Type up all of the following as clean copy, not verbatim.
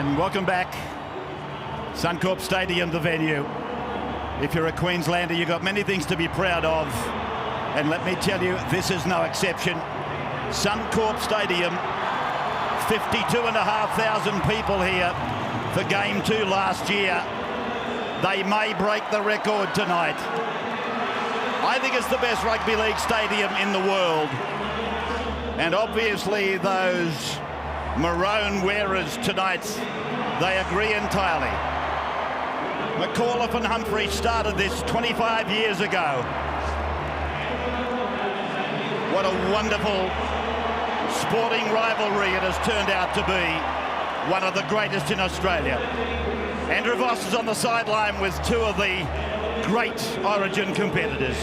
And welcome back. Suncorp Stadium, the venue. If you're a Queenslander, you've got many things to be proud of. And let me tell you, this is no exception. Suncorp Stadium, 52,500 people here for Game 2 last year. They may break the record tonight. I think it's the best rugby league stadium in the world. And obviously those maroon wearers tonight, they agree entirely. McAuliffe and Humphrey started this 25 years ago. What a wonderful sporting rivalry it has turned out to be. One of the greatest in Australia. Andrew Voss is on the sideline with two of the great Origin competitors.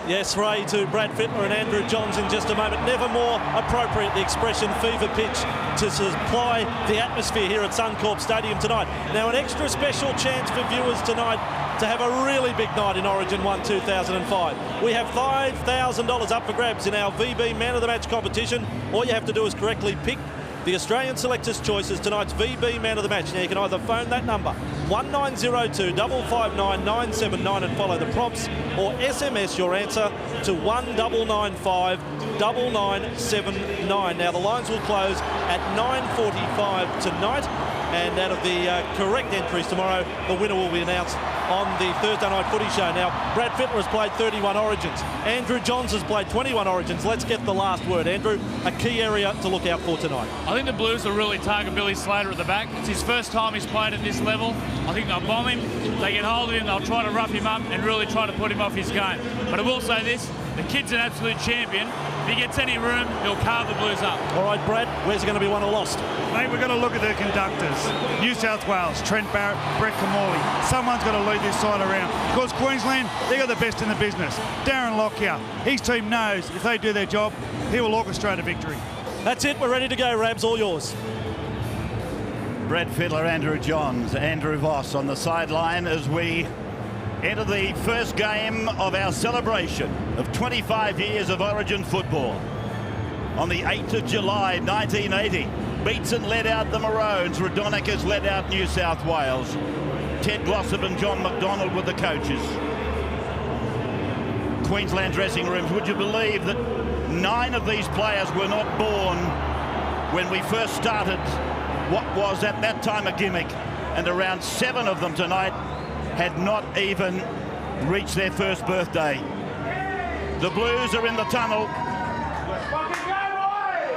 Yes, Ray, to Brad Fittler and Andrew Johns in just a moment. Never more appropriate, the expression fever pitch, to supply the atmosphere here at Suncorp Stadium tonight. Now, an extra special chance for viewers tonight to have a really big night in Origin 1 2005. We have $5,000 up for grabs in our VB Man of the Match competition. All you have to do is correctly pick the Australian Selectors' Choices, tonight's VB Man of the Match. Now, you can either phone that number, 1902 559 979, and follow the prompts, or SMS your answer to 1995 9979. Now, the lines will close at 9:45 tonight, and out of the correct entries tomorrow, the winner will be announced on the Thursday Night Footy Show. Now, Brad Fittler has played 31 Origins. Andrew Johns has played 21 Origins. Let's get the last word. Andrew, a key area to look out for tonight. I think the Blues will really target Billy Slater at the back. It's his first time he's played at this level. I think they'll bomb him. They get hold of him. They'll try to rough him up and really try to put him off his game. But I will say this, the kid's an absolute champion. If he gets any room, he'll carve the Blues up. All right, Brad, where's it going to be won or lost? Mate, we're going to look at the conductors. New South Wales, Trent Barrett, Brett Camorley. Someone's got to lead this side around. Because Queensland, they got the best in the business. Darren Lockyer, his team knows if they do their job, he will orchestrate a victory. That's it. We're ready to go, Rabs. All yours. Brad Fittler, Andrew Johns, Andrew Voss on the sideline as we enter the first game of our celebration of 25 years of Origin football. On the 8th of July 1980, Beatson led out the Maroons, Radonicus led out New South Wales. Ted Glossop and John McDonald were the coaches. Queensland dressing rooms, would you believe that 9 of these players were not born when we first started what was at that time a gimmick, and around 7 of them tonight had not even reached their first birthday. The Blues are in the tunnel,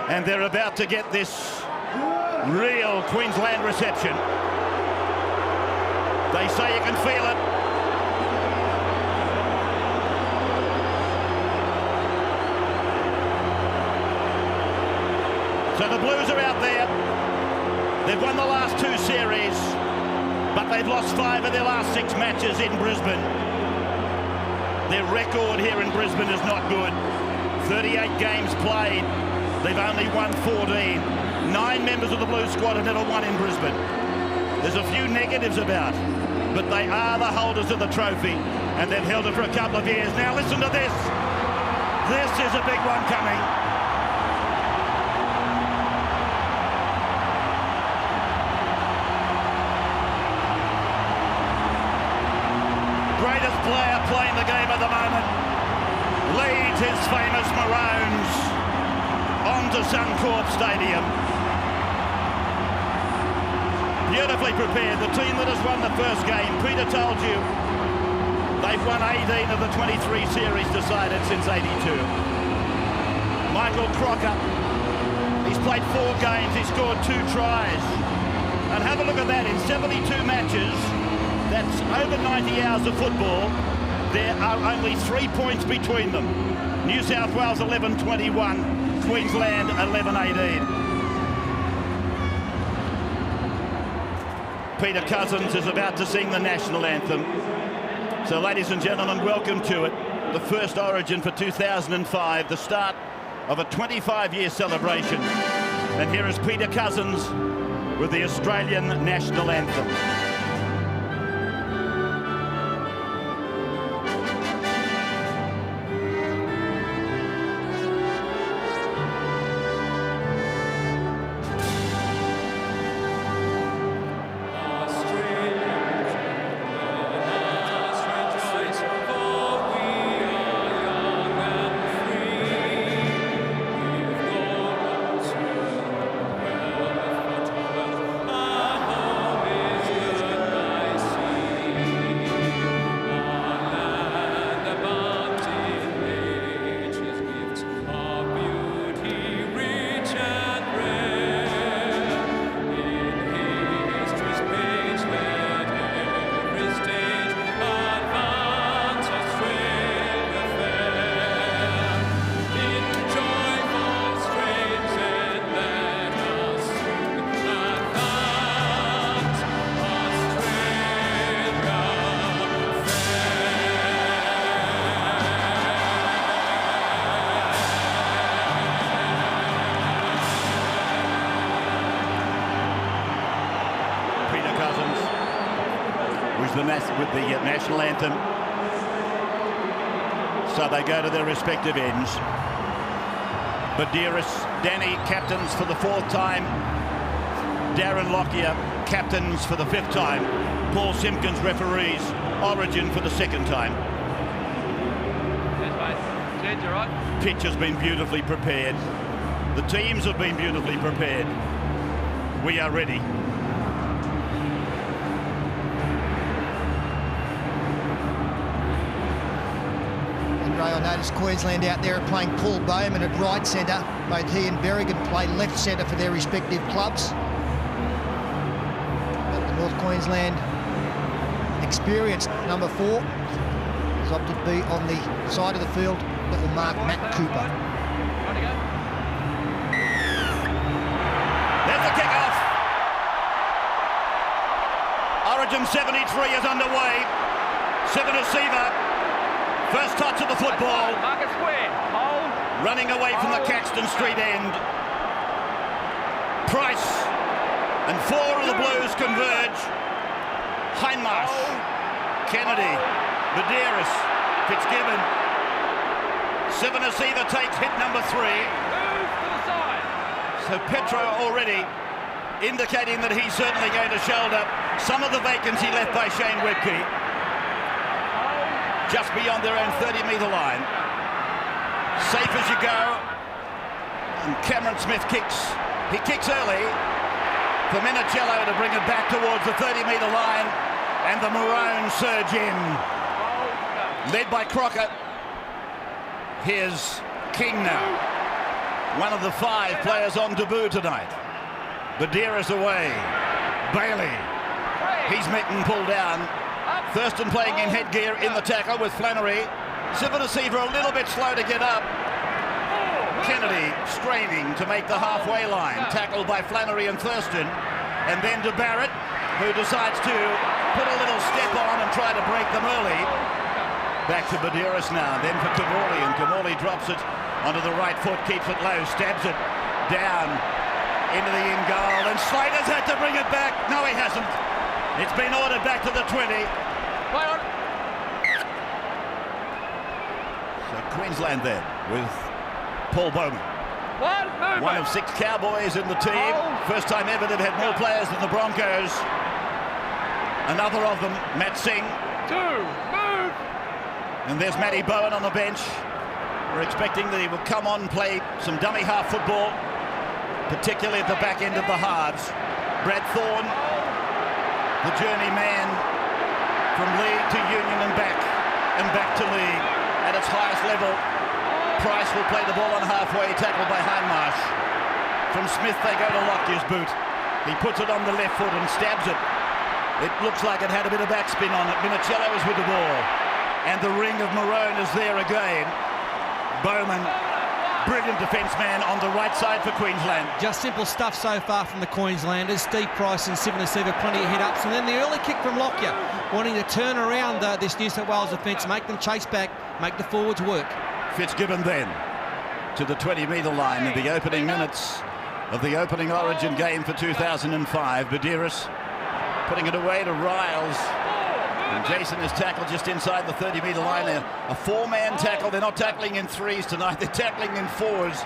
and they're about to get this real Queensland reception. They say you can feel it. So the Blues are out there. They've won the last 2 series, but they've lost 5 of their last 6 matches in Brisbane. Their record here in Brisbane is not good. 38 games played. They've only won 14. 9 members of the Blues squad have never won in Brisbane. There's a few negatives about, but they are the holders of the trophy, and they've held it for a couple of years. Now listen to this. This is a big one coming. Greatest player playing the game at the moment leads his famous Maroons onto Suncorp Stadium. Beautifully prepared. The team that has won the first game, Peter told you, they've won 18 of the 23 series decided since '82. Michael Crocker, he's played 4 games, he scored 2 tries. And have a look at that, in 72 matches, that's over 90 hours of football, there are only 3 points between them. New South Wales 11-21, Queensland 11-18. Peter Cousins is about to sing the national anthem. So ladies and gentlemen, welcome to it. The first Origin for 2005, the start of a 25-year celebration. And here is Peter Cousins with the Australian national anthem. with the national anthem. So they go to their respective ends. Buderus, Danny captains for the 4th time. Darren Lockyer captains for the 5th time. Paul Simpkins referees Origin for the 2nd time. Yes, mate. Jed, you're right. Pitch has been beautifully prepared. The teams have been beautifully prepared. We are ready. I noticed Queensland out there are playing Paul Bowman at right centre. Both he and Berrigan play left centre for their respective clubs. But the North Queensland experienced number 4 has opted to be on the side of the field that will mark Matt Cooper. There's the kick-off. Origin 73 is underway. Sivanasiva. First touch of the football. Market square. Hold. Running away from the Caxton Street end. Price and 4 of the Blues converge. Hindmarsh, Kennedy, Buderus, Fitzgibbon. Sivanasiva takes hit number 3. Move to the side. So Petro already indicating that he's certainly going to shoulder some of the vacancy left by Shane Webke. Just beyond their own 30-metre line. Safe as you go. And Cameron Smith kicks. He kicks early for Minicello to bring it back towards the 30-metre line. And the Maroons surge in. Led by Crocker. Here's King now. One of the 5 players on debut tonight. Buderus away. Bailey. He's met and pulled down. Thurston playing in headgear in the tackle with Flannery. Sivanasiva a little bit slow to get up. Kennedy straining to make the halfway line. Tackled by Flannery and Thurston. And then to Barrett, who decides to put a little step on and try to break them early. Back to Buderus now, then for Kamali, and Kamali drops it onto the right foot, keeps it low, stabs it down into the in goal. And Slater's had to bring it back. No, he hasn't. It's been ordered back to the 20. So Queensland then with Paul Bowman. One of 6 Cowboys in the team. First time ever they've had more players than the Broncos. Another of them, Matt Singh. 2, move. And there's Matty Bowen on the bench. We're expecting that he will come on and play some dummy half football, particularly at the back end of the halves. Brad Thorne, the journeyman from league to Union and back to league at its highest level. Price will play the ball on halfway, tackled by Hindmarsh. From Smith they go to Lockyer's boot. He puts it on the left foot and stabs it. It looks like it had a bit of backspin on it. Minicello is with the ball. And the ring of Maroon is there again. Bowman, brilliant defence man on the right side for Queensland. Just simple stuff so far from the Queenslanders. Steve Price and Sivanasiva, plenty of hit-ups. And then the early kick from Lockyer, wanting to turn around this New South Wales defence, make them chase back, make the forwards work. Fitzgibbon then to the 20-metre line in the opening minutes of the opening Origin game for 2005. Buderus putting it away to Riles. And Jason is tackled just inside the 30-metre line. A 4-man tackle. They're not tackling in 3s tonight. They're tackling in 4s.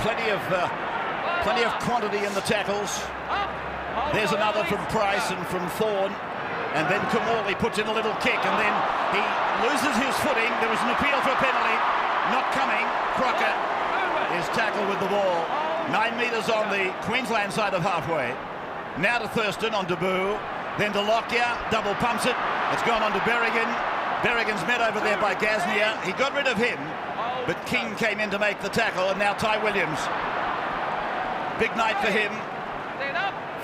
Plenty of quantity in the tackles. There's another from Price and from Thorne. And then Kamali puts in a little kick, and then he loses his footing. There was an appeal for a penalty. Not coming. Crocker is tackled with the ball. 9 metres on the Queensland side of halfway. Now to Thurston on debut. Then to Lockyer, double pumps it. It's gone on to Berrigan. Berrigan's met over there by Gasnier. He got rid of him, but King came in to make the tackle, and now Ty Williams. Big night for him.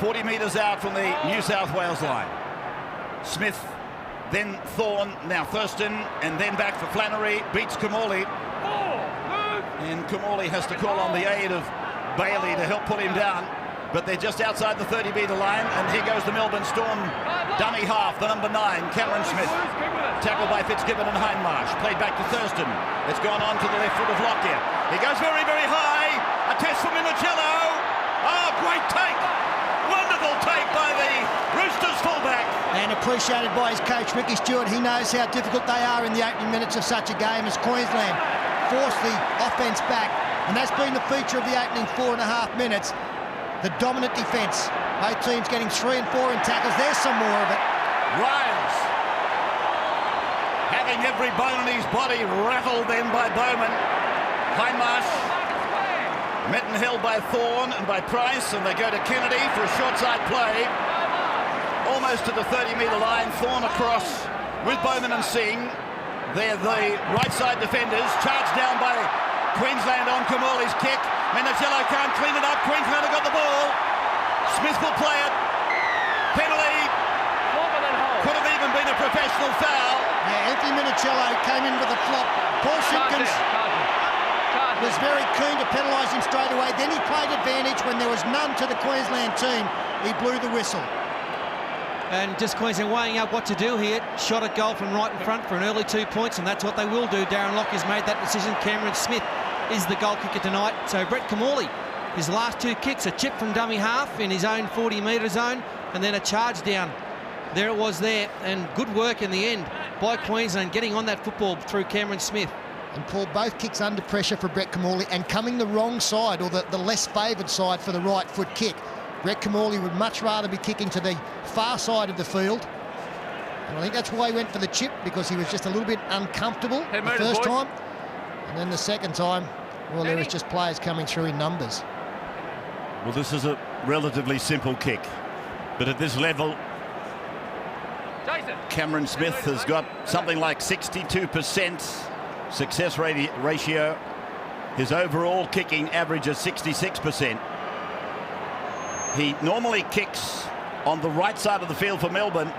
40 metres out from the New South Wales line. Smith, then Thorne, now Thurston, and then back for Flannery. Beats Kamali. And Kamali has to call on the aid of Bailey to help pull him down. But they're just outside the 30-metre line, and here goes the Melbourne Storm dummy half, the number 9, Cameron Smith. Tackled by Fitzgibbon and Hindmarsh. Played back to Thurston. It's gone on to the left foot of Lockyer. He goes very, very high. A test for Minicello. Oh, great take. Wonderful take by the Roosters fullback. and appreciated by his coach, Ricky Stewart. He knows how difficult they are in the opening minutes of such a game as Queensland force the offence back. And that's been the feature of the opening 4.5 minutes. The dominant defence. Both teams getting 3 and 4 in tackles. There's some more of it. Riles, having every bone in his body rattled then by Bowman. Hindmarsh met and held by Thorne and by Price, and they go to Kennedy for a short side play. Almost to the 30-metre line. Thorne across with Bowman and Singh. They're the right side defenders. Charged down by Queensland on Kamali's kick. Minichiello can't clean it up. Queensland have got the ball. Smith will play it. Penalty. Could have even been a professional foul. Yeah, Anthony Minichiello came in with a flop. Paul Simpkins was very keen to penalise him straight away. Then he played advantage when there was none to the Queensland team. He blew the whistle. And just Queensland weighing up what to do here. Shot at goal from right in front for an early 2 points, and that's what they will do. Darren Lockyer's made that decision. Cameron Smith is the goal kicker tonight. So Brett Kimmorley, his last 2 kicks, a chip from dummy half in his own 40-metre zone, and then a charge down. There it was there, and good work in the end by Queensland getting on that football through Cameron Smith. And Paul, both kicks under pressure for Brett Kimmorley and coming the wrong side, or the less favoured side for the right foot kick. Brett Kimmorley would much rather be kicking to the far side of the field. And I think that's why he went for the chip, because he was just a little bit uncomfortable the first time. And then the second time, well, there was just players coming through in numbers. Well, this is a relatively simple kick, but at this level, Cameron Smith has got something like 62% success ratio. His overall kicking average is 66%. He normally kicks on the right side of the field for Melbourne,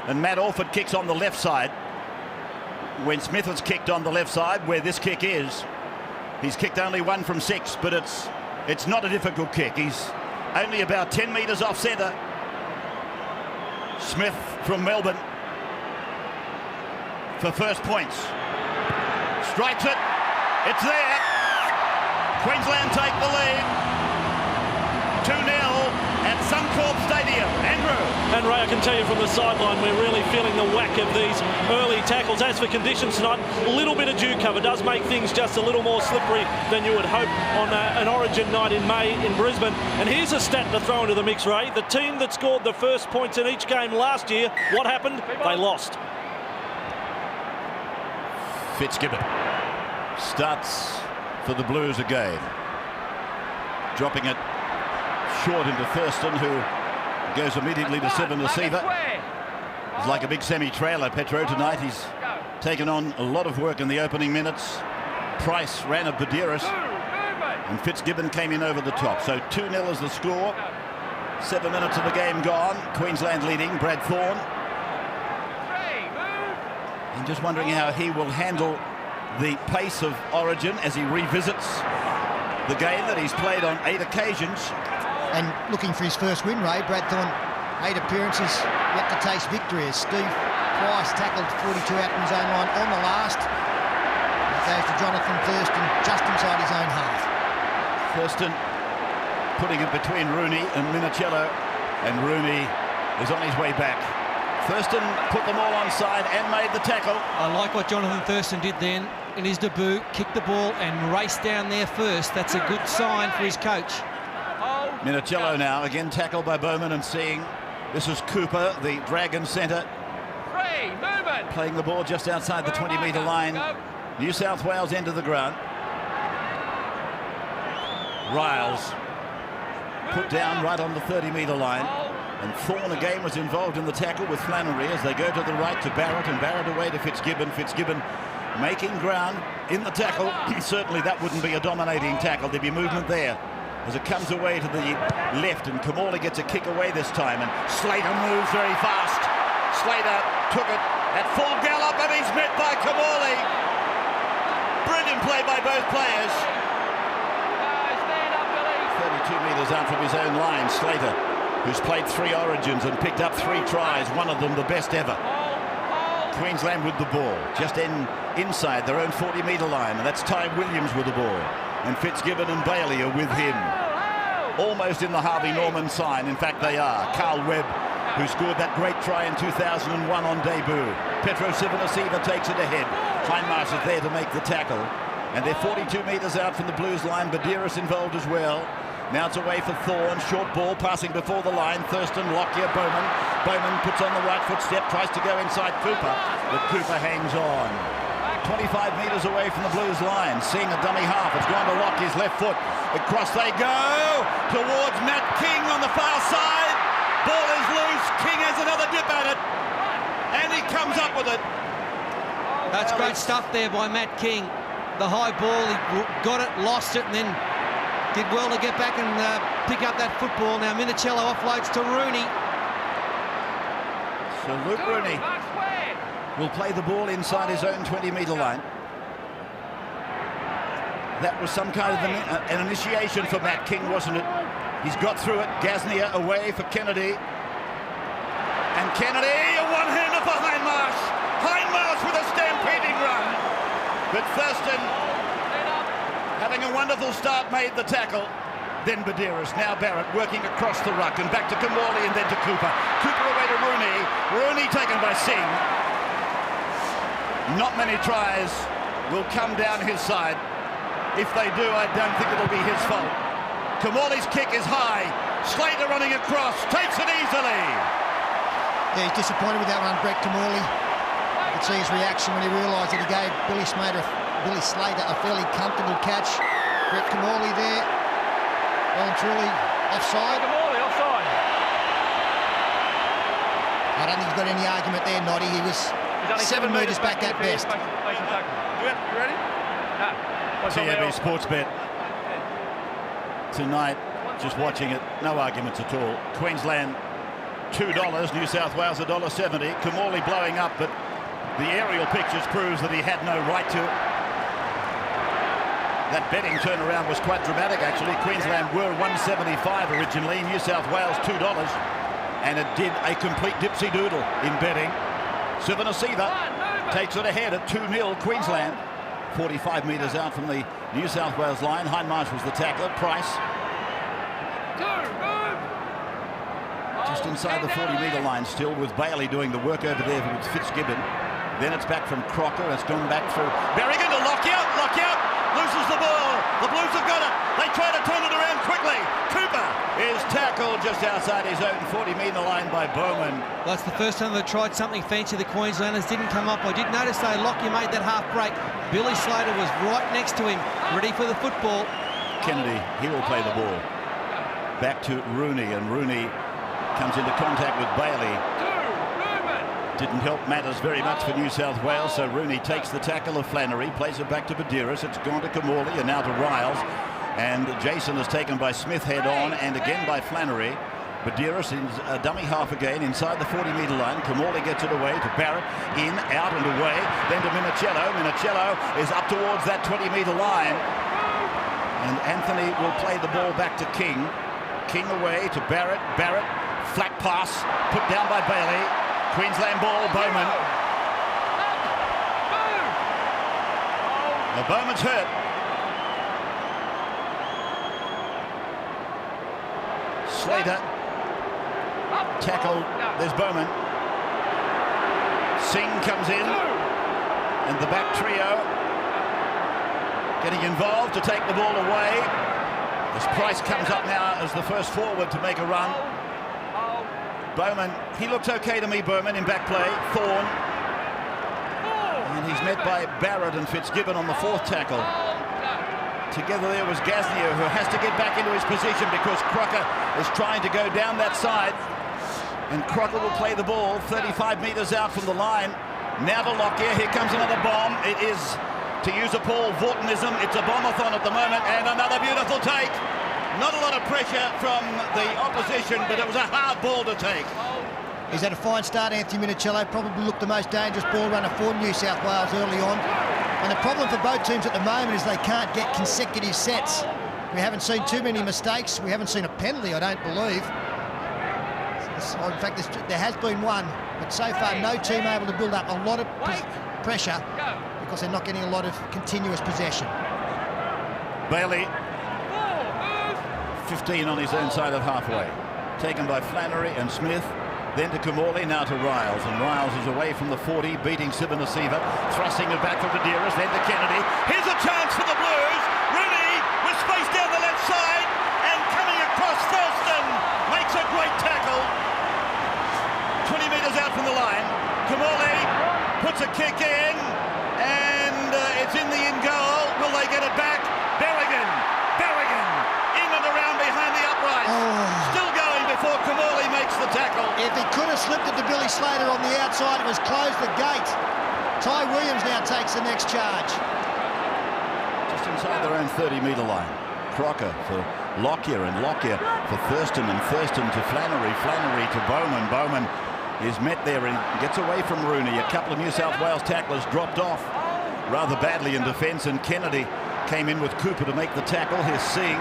and Matt Orford kicks on the left side. When Smith has kicked on the left side, where this kick is, he's kicked only 1 from 6, but it's not a difficult kick. He's only about 10 metres off centre. Smith from Melbourne for first points. Strikes it. It's there. Queensland take the lead. 2-0 at Suncorp Stadium. Andrew. And Ray, I can tell you from the sideline, we're really feeling the whack of these early tackles. As for conditions tonight, a little bit of dew cover does make things just a little more slippery than you would hope on an Origin night in May in Brisbane. And here's a stat to throw into the mix, Ray. The team that scored the first points in each game last year, what happened? They lost. Fitzgibbon starts for the Blues again. Dropping it short into Thurston, who goes immediately to Seven receiver. He's like a big semi-trailer, Petro, tonight. He's taken on a lot of work in the opening minutes. Price ran a Badiris, and Fitzgibbon came in over the top. So 2-0 is the score. 7 minutes of the game gone. Queensland leading. Brad Thorne. I'm just wondering how he will handle the pace of Origin as he revisits the game that he's played on 8 occasions. And looking for his first win, Ray. Brad Thorne, 8 appearances, yet to taste victory as Steve Price tackled 42 out from his own line on the last. It goes to Jonathan Thurston just inside his own half. Thurston putting it between Rooney and Minichiello, and Rooney is on his way back. Thurston put them all onside and made the tackle. I like what Jonathan Thurston did then in his debut, kicked the ball and raced down there first. That's a good sign for his coach. Minichiello now, again tackled by Bowman and Singh. This is Cooper, the Dragon centre, playing the ball just outside the 20-metre line. New South Wales end of the ground. Riles put down right on the 30-metre line. And Thorne again was involved in the tackle with Flannery as they go to the right to Barrett, and Barrett away to Fitzgibbon. Fitzgibbon making ground in the tackle. Certainly that wouldn't be a dominating tackle. There'd be movement there as it comes away to the left, and Kimmorley gets a kick away this time, and Slater moves very fast. Slater took it at full gallop, and he's met by Kimmorley. Brilliant play by both players. 32 metres out from his own line, Slater, who's played 3 Origins and picked up 3 tries, one of them the best ever. Queensland with the ball, just inside their own 40-metre line, and that's Ty Williams with the ball. And Fitzgibbon and Bailey are with him. Almost in the Harvey Norman sign, in fact they are. Carl Webb who scored that great try in 2001 on debut. Petro Civoniceva takes it ahead. Hindmarsh is there to make the tackle. And they're 42 metres out from the Blues line. Badiris involved as well. Now it's away for Thorne. Short ball passing before the line. Thurston, Lockyer, Bowman. Bowman puts on the right foot step, tries to go inside Cooper, but Cooper hangs on. 25 metres away from the Blues line. Seeing a dummy half. It's gone to Lockyer's left foot. Across they go towards Matt King on the far side. Ball is loose. King has another dip at it. And he comes up with it. That's great stuff there by Matt King. The high ball, he got it, lost it, and then did well to get back and pick up that football. Now Minicello offloads to Rooney. So Luke Rooney will play the ball inside his own 20-metre line. That was some kind of an initiation for Matt King, wasn't it? He's got through it. Gasnier away for Kennedy. And Kennedy, a one-hander for Hindmarsh. Hindmarsh with a stampeding run. But Thurston, having a wonderful start, made the tackle. Then Badiris, now Barrett working across the ruck and back to Kamali and then to Cooper. Cooper away to Rooney. Rooney taken by Singh. Not many tries will come down his side. If they do, I don't think it'll be his fault. Kamali's kick is high. Slater running across, takes it easily. Yeah, he's disappointed with that one, Brett Kamali. You could see his reaction when he realised that he gave Billy Slater a fairly comfortable catch. Brett Kamali there, well and truly offside. Kamali offside. I don't think he's got any argument there, Noddy. He was 7 metres back at best. You ready? TAB Sportsbet tonight, just watching it, no arguments at all. Queensland $2, New South Wales $1.70. Kamali blowing up, but the aerial pictures proves that he had no right to. That betting turnaround was quite dramatic, actually. Queensland were $1.75 originally, New South Wales $2, and it did a complete dipsy-doodle in betting. Civoniceva takes it ahead at 2-0 Queensland. 45 metres out from the New South Wales line. Hindmarsh was the tackler. Price just inside the 40-metre line still, with Bailey doing the work over there with Fitzgibbon. Then it's back from Crocker. It's gone back for Berrigan to Lockyer. Lockyer loses the ball. The Blues have got it. They try to turn it around quickly. Cooper is tackled just outside his own 40-metre line by Bowman. Well, that's the first time they've tried something fancy. The Queenslanders didn't come up. I did notice, though, Lockyer made that half break. Billy Slater was right next to him, ready for the football. Kennedy, he will play the ball. Back to Rooney, and Rooney comes into contact with Bailey. Didn't help matters very much for New South Wales, so Rooney takes the tackle of Flannery, plays it back to Badiris. It's gone to Kamali and now to Riles. And Jason is taken by Smith head on and again by Flannery. Badiris is a dummy half again inside the 40-metre line. Kamali gets it away to Barrett, in, out and away. Then to Minicello. Minicello is up towards that 20-metre line. And Anthony will play the ball back to King. King away to Barrett. Barrett, flat pass, put down by Bailey. Queensland ball, Bowman. The Bowman's hurt. Slater. Tackle. There's Bowman. Singh comes in. And the back trio getting involved to take the ball away. As Price comes up now as the first forward to make a run. Bowman, he looks okay to me, Bowman, in back play. Thorne. And he's met by Barrett and Fitzgibbon on the fourth tackle. Together there was Gasnier, who has to get back into his position because Crocker is trying to go down that side. And Crocker will play the ball 35 metres out from the line. Now to Lockyer. Here comes another bomb. It is, to use a Paul Vortonism, it's a bombathon at the moment, and another beautiful take. Not a lot of pressure from the opposition, but it was a hard ball to take. He's had a fine start, Anthony Minicello. Probably looked the most dangerous ball runner for New South Wales early on. And the problem for both teams at the moment is they can't get consecutive sets. We haven't seen too many mistakes. We haven't seen a penalty, I don't believe. In fact, there has been one, but so far no team able to build up a lot of pressure because they're not getting a lot of continuous possession. Bailey, 15 on his own side of halfway. Taken by Flannery and Smith. then to Kamali, now to Riles, and Riles is away from the 40, beating Sibinasiva, thrusting it back for Badeiras, then to Kennedy. Here's a chance for the Blues. Rooney with space down the left side, and coming across Thurston makes a great tackle. 20 metres out from the line. Kamali puts a kick in, and it's in the in goal. Will they get it back? Berrigan, in and around behind the uprights. Still going before Kamali makes the tackle. If he could have slipped it to Billy Slater on the outside, it was closed the gate. Ty Williams now takes the next charge. Just inside their own 30-metre line. Crocker for Lockyer, and Lockyer for Thurston, and Thurston to Flannery, Flannery to Bowman. Bowman is met there and gets away from Rooney. A couple of New South Wales tacklers dropped off rather badly in defence, and Kennedy came in with Cooper to make the tackle. Here's Singh,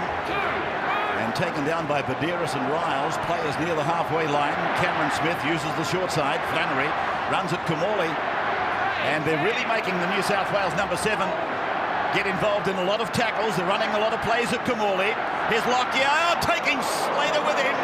and taken down by Badeiras and Riles. Players near the halfway line. Cameron Smith uses the short side. Flannery runs at Kamali, and they're really making the New South Wales number 7 get involved in a lot of tackles. They're running a lot of plays at Kamali. Here's Lockyer taking Slater with him.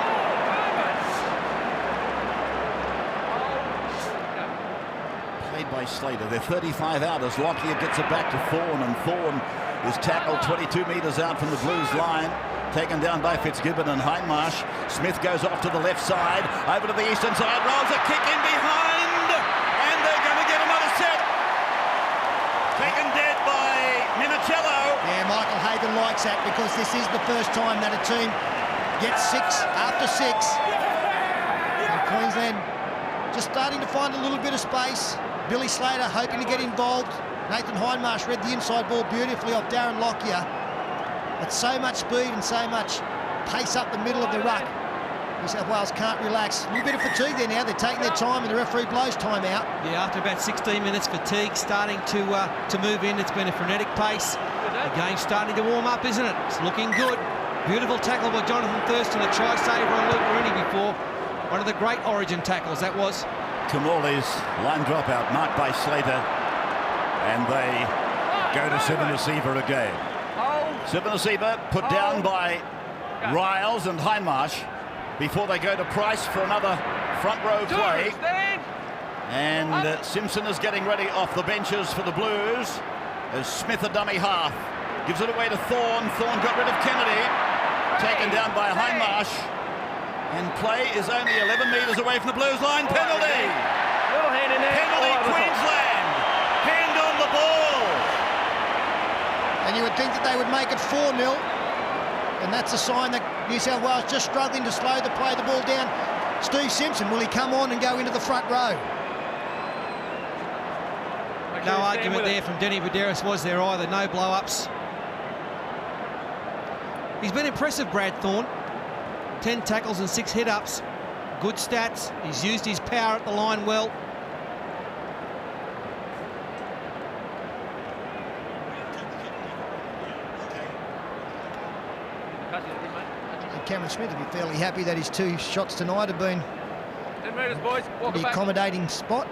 Played by Slater. They're 35 out as Lockyer gets it back to Thorne, and Thorne is tackled 22 metres out from the Blues line. Taken down by Fitzgibbon and Hindmarsh. Smith goes off to the left side, over to the eastern side, rolls a kick in behind, and they're going to get another set. Taken dead by Minicello. Yeah, Michael Hagan likes that, because this is the first time that a team gets 6 after 6. And Queensland just starting to find a little bit of space. Billy Slater hoping to get involved. Nathan Hindmarsh read the inside ball beautifully off Darren Lockyer. But so much speed and so much pace up the middle of the ruck. New South Wales can't relax. A little bit of fatigue there now. They're taking their time, and the referee blows time out. Yeah, after about 16 minutes, fatigue starting to move in. It's been a frenetic pace. The game's starting to warm up, isn't it? It's looking good. Beautiful tackle by Jonathan Thurston, a try saver on Luke Rooney before. One of the great Origin tackles, that was. Kamali's line dropout marked by Slater, and they go to Sibinasiva again. Sibinasiva put down by Riles and Hindmarsh before they go to Price for another front row play. And Simpson is getting ready off the benches for the Blues as Smith, a dummy half, gives it away to Thorne. Thorne got rid of Kennedy, taken down by Hindmarsh, and play is only 11 metres away from the Blues line. Penalty! Penalty, Queensland! Hand on the ball! And you would think that they would make it 4-0. And that's a sign that New South Wales just struggling to slow the play, the ball down. Steve Simpson, will he come on and go into the front row? No argument there from Denny Badeiras, was there either? No blow-ups. He's been impressive, Brad Thorne. 10 tackles and 6 hit-ups. Good stats. He's used his power at the line well. And Cameron Smith will be fairly happy that his 2 shots tonight have been 10 metres, boys. Walk the it back. accommodating spot.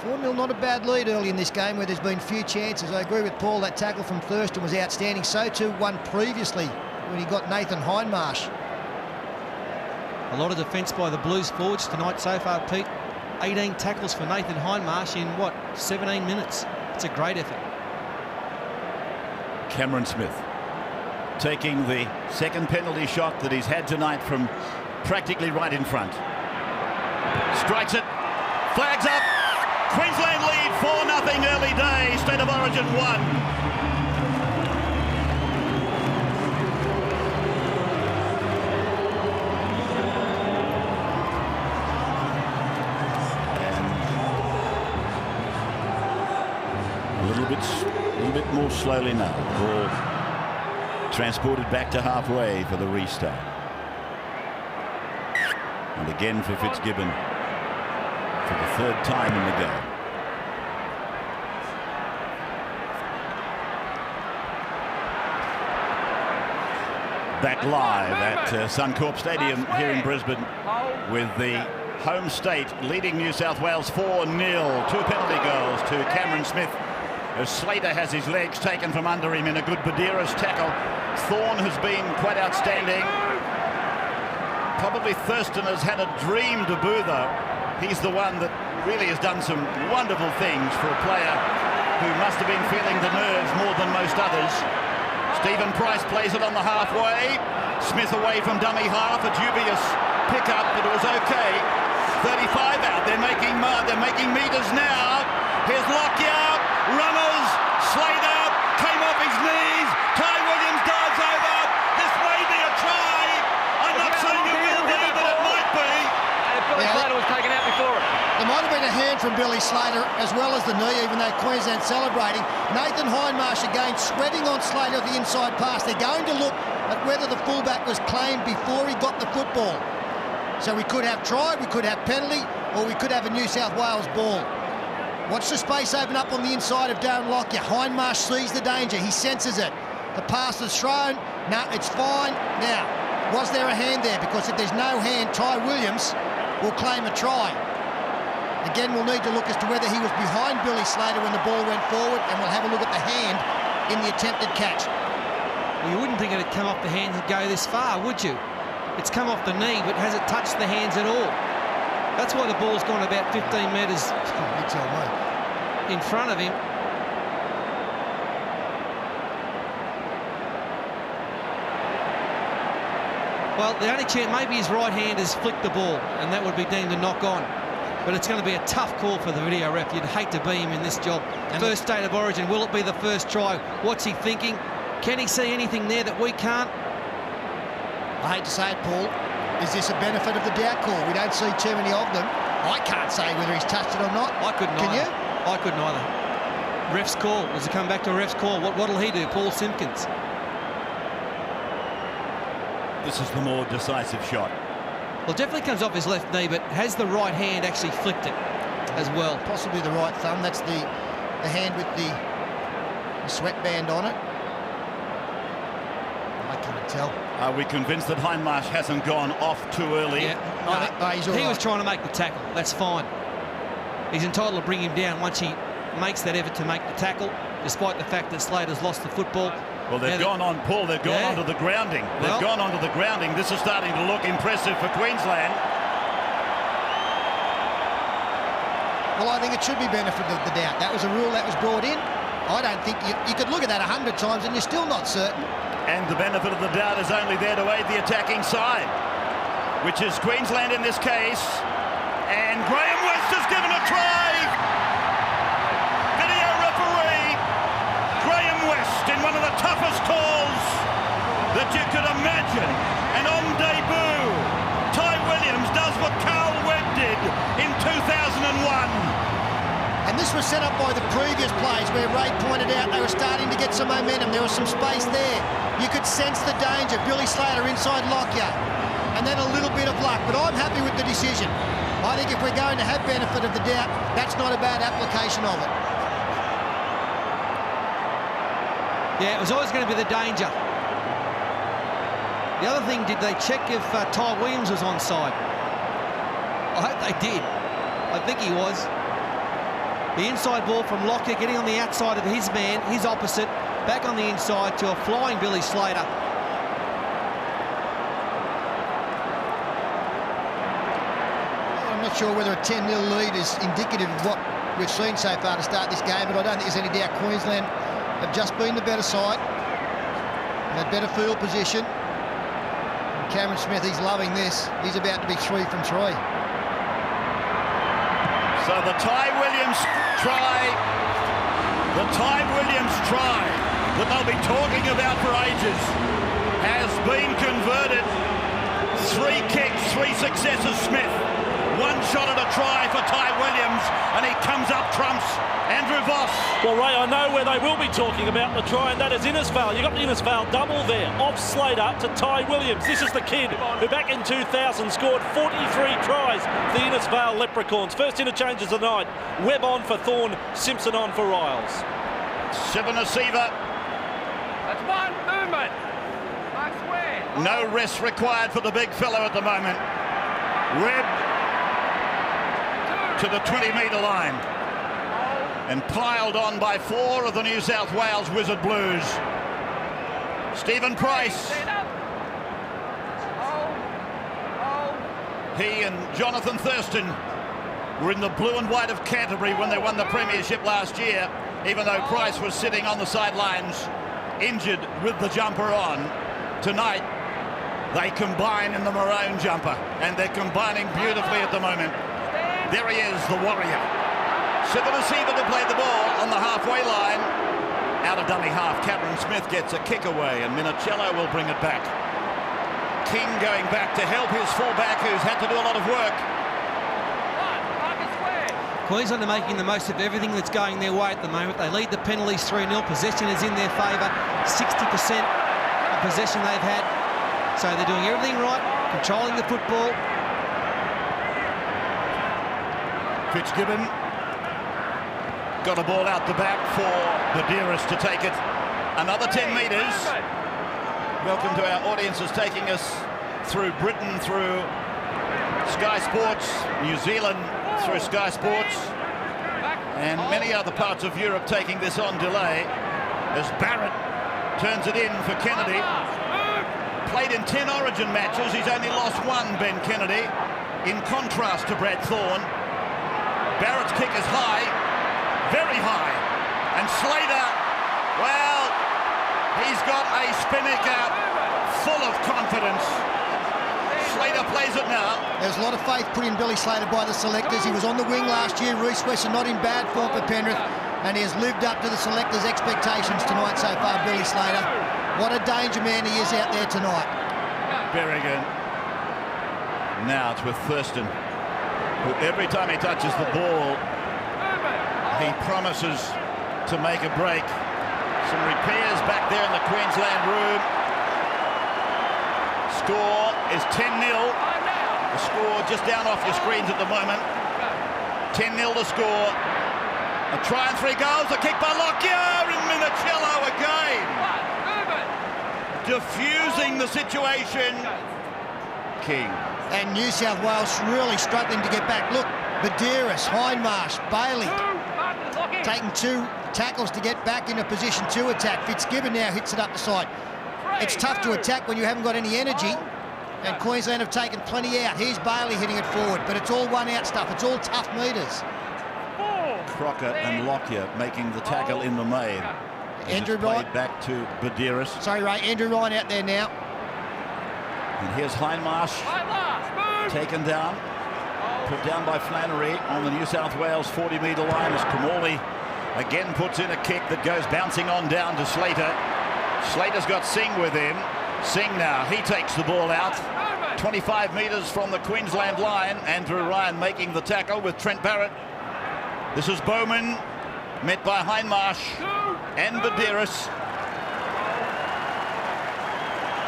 4-0, not a bad lead early in this game where there's been few chances. I agree with Paul, that tackle from Thurston was outstanding. So too one previously when he got Nathan Hindmarsh. A lot of defence by the Blues forwards tonight so far, Pete. 18 tackles for Nathan Hindmarsh in, 17 minutes. It's a great effort. Cameron Smith taking the second penalty shot that he's had tonight from practically right in front. Strikes it, flags up. Queensland lead 4-0 early day. State of Origin 1. A little bit more slowly now. Ball transported back to halfway for the restart. And again for Fitzgibbon for the 3rd time in the game. Back live at Suncorp Stadium here in Brisbane with the home state leading New South Wales 4-0. 2 penalty goals to Cameron Smith as Slater has his legs taken from under him in a good Badeiras tackle. Thorne has been quite outstanding. Probably Thurston has had a dream debut, though. He's the one that really has done some wonderful things for a player who must have been feeling the nerves more than most others. Stephen Price plays it on the halfway. Smith away from dummy half. A dubious pickup, but it was okay. 35 out. They're making meters now. Here's Lockyer. Runners. Slater came off his knees. Ty Williams dives over. This may be a try. I'm not saying it will be, but it might be. Billy Slater was taken out before it. There might have been a hand from Billy Slater as well as the knee, even though Queensland celebrating. Nathan Hindmarsh again sweating on Slater at the inside pass. They're going to look at whether the fullback was claimed before he got the football. So we could have try, we could have penalty, or we could have a New South Wales ball. Watch the space open up on the inside of Darren Lockyer. Hindmarsh sees the danger. He senses it. The pass is thrown. No, it's fine. Now, was there a hand there? Because if there's no hand, Ty Williams will claim a try. Again, we'll need to look as to whether he was behind Billy Slater when the ball went forward, and we'll have a look at the hand in the attempted catch. Well, you wouldn't think it'd come off the hands and go this far, would you? It's come off the knee, but has it touched the hands at all? That's why the ball's gone about 15 metres You tell me. in front of him. Well, the only chance, maybe his right hand has flicked the ball, and that would be deemed a knock on. But it's going to be a tough call for the video ref. You'd hate to be him in this job. First state of origin, will it be the first try? What's he thinking? Can he see anything there that we can't? I hate to say it, Paul. Is this a benefit of the doubt call? We don't see too many of them. I can't say whether he's touched it or not. I couldn't Can either. you? I couldn't either. Ref's call. Does it come back to a ref's call? What'll he do? Paul Simpkins. This is the more decisive shot. Well, definitely comes off his left knee, but has the right hand actually flicked it as well? Possibly the right thumb. That's the hand with the sweatband on it. I can't tell. Are we convinced that Hindmarsh hasn't gone off too early? Yeah. No, he's all he right. was trying to make the tackle. That's fine. He's entitled to bring him down once he makes that effort to make the tackle, despite the fact that Slater's lost the football. Well, they've gone on, Paul. They've gone onto the grounding. They've gone onto the grounding. This is starting to look impressive for Queensland. Well, I think it should be benefit of the doubt. That was a rule that was brought in. I don't think you could look at that 100 times and you're still not certain. And the benefit of the doubt is only there to aid the attacking side, which is Queensland in this case. And Graham West has given a try. Video referee, Graham West, in one of the toughest calls that you could imagine. And on debut, Ty Williams does what Carl Webb did in 2001. And this was set up by the previous plays where Ray pointed out they were starting to get some momentum. There was some space there. You could sense the danger. Billy Slater inside Lockyer. And then a little bit of luck. But I'm happy with the decision. I think if we're going to have benefit of the doubt, that's not a bad application of it. Yeah, it was always going to be the danger. The other thing, did they check if Ty Williams was onside? I hope they did. I think he was. The inside ball from Lockyer getting on the outside of his man, his opposite, back on the inside to a flying Billy Slater. I'm not sure whether a 10-0 lead is indicative of what we've seen so far to start this game, but I don't think there's any doubt Queensland have just been the better side. Had better field position. And Cameron Smith, he's loving this. He's about to be 3 from 3. So the Ty Williams try that they'll be talking about for ages has been converted. 3 kicks, 3 successes, Smith. 1 shot at a try for Ty Williams, and he comes up trumps Andrew Voss. Well, Ray, I know where they will be talking about the try, and that is Innisfail. You've got the Innisfail double there, off Slater to Ty Williams. This is the kid who back in 2000 scored 43 tries for the Innisfail Leprechauns. First interchanges of the night. Webb on for Thorne, Simpson on for Riles. Sivanasiva. That's one movement. I swear. No rest required for the big fellow at the moment. Webb to the 20-metre line. And piled on by 4 of the New South Wales Wizard Blues. Stephen Price. He and Jonathan Thurston were in the blue and white of Canterbury when they won the premiership last year, even though Price was sitting on the sidelines, injured with the jumper on. Tonight, they combine in the maroon jumper, and they're combining beautifully at the moment. There he is, the warrior. Siva to play the ball on the halfway line. Out of dummy half, Cameron Smith gets a kick away, and Minicello will bring it back. King going back to help his fullback, who's had to do a lot of work. Queensland are making the most of everything that's going their way at the moment. They lead the penalties 3-0. Possession is in their favour. 60% of possession they've had. So they're doing everything right, controlling the football. Fitzgibbon got a ball out the back for Badeiras to take it. Another 10 metres. Welcome to our audiences taking us through Britain, through Sky Sports, New Zealand through Sky Sports, and many other parts of Europe taking this on delay as Barrett turns it in for Kennedy. Played in 10 Origin matches, he's only lost one, Ben Kennedy, in contrast to Brad Thorne. Barrett's kick is high, very high, and Slater, well, he's got a spinnaker full of confidence. Slater plays it now. There's a lot of faith put in Billy Slater by the selectors. He was on the wing last year. Reece Wesson not in bad form for Penrith, and he has lived up to the selectors' expectations tonight so far, Billy Slater. What a danger man he is out there tonight. Berrigan. Now it's with Thurston, who every time he touches the ball, he promises to make a break. Some repairs back there in the Queensland room. Score is 10-0. The score just down off your screens at the moment. 10-0 to score. A try and 3 goals. A kick by Lockyer, and Minicello again. Diffusing the situation. King. And New South Wales really struggling to get back. Look, Badeiras, Hindmarsh, Bailey taking 2 tackles to get back in a position to attack. Fitzgibbon now hits it up the side. It's tough to attack when you haven't got any energy, and Queensland have taken plenty out. Here's Bailey hitting it forward, but it's all one-out stuff. It's all tough metres. Crocker and Lockyer making the tackle in the main. Andrew Ryan back to Badeiras. Sorry, Ray. Andrew Ryan out there now. And here's Hindmarsh taken down, put down by Flannery on the New South Wales 40-metre line as Kamali again puts in a kick that goes bouncing on down to Slater. Slater's got Singh with him. Singh now, he takes the ball out. 25 metres from the Queensland line. Andrew Ryan making the tackle with Trent Barrett. This is Bowman, met by Hindmarsh and Badeiras.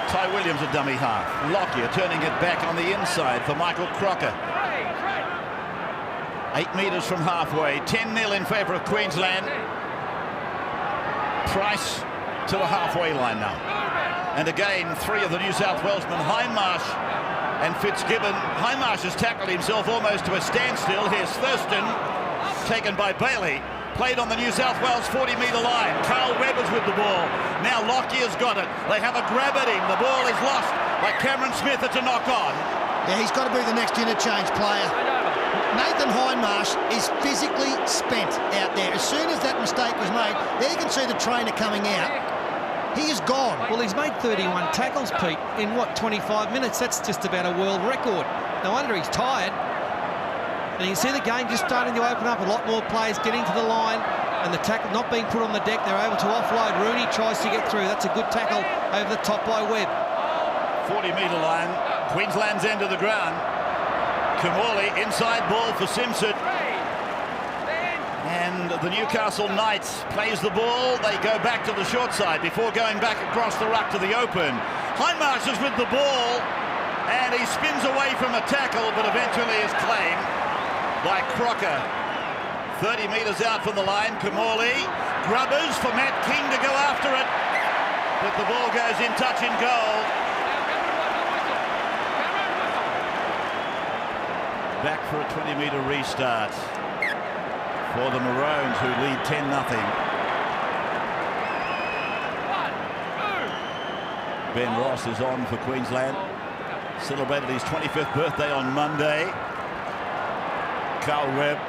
Ty Williams a dummy half. Lockyer turning it back on the inside for Michael Crocker. 8 metres from halfway. 10-0 in favour of Queensland. Price to the halfway line now. And again, 3 of the New South Walesmen, Hindmarsh and Fitzgibbon. Hindmarsh has tackled himself almost to a standstill. Here's Thurston, taken by Bailey. Played on the New South Wales 40-metre line. Carl Webber's with the ball. Now Lockyer's got it. They have a grab at him. The ball is lost by Cameron Smith. It's a knock-on. Yeah, he's got to be the next interchange player. Nathan Hindmarsh is physically spent out there. As soon as that mistake was made, there you can see the trainer coming out. He is gone. Well, he's made 31 tackles, Pete, in what, 25 minutes? That's just about a world record. No wonder he's tired. And you can see the game just starting to open up. A lot more players getting to the line, and the tackle not being put on the deck. They're able to offload. Rooney tries to get through. That's a good tackle over the top by Webb. 40-metre line. Queensland's end of the ground. Kamali, inside ball for Simpson. And the Newcastle Knights plays the ball. They go back to the short side before going back across the ruck to the open. Hindmarsh is with the ball, and he spins away from a tackle, but eventually is claimed by Crocker. 30 metres out from the line. Kamali, grubbers for Matt King to go after it, but the ball goes in touch and goal. Back for a 20-metre restart for the Maroons, who lead 10-0. Ben Ross is on for Queensland. Celebrated his 25th birthday on Monday. Carl Webb,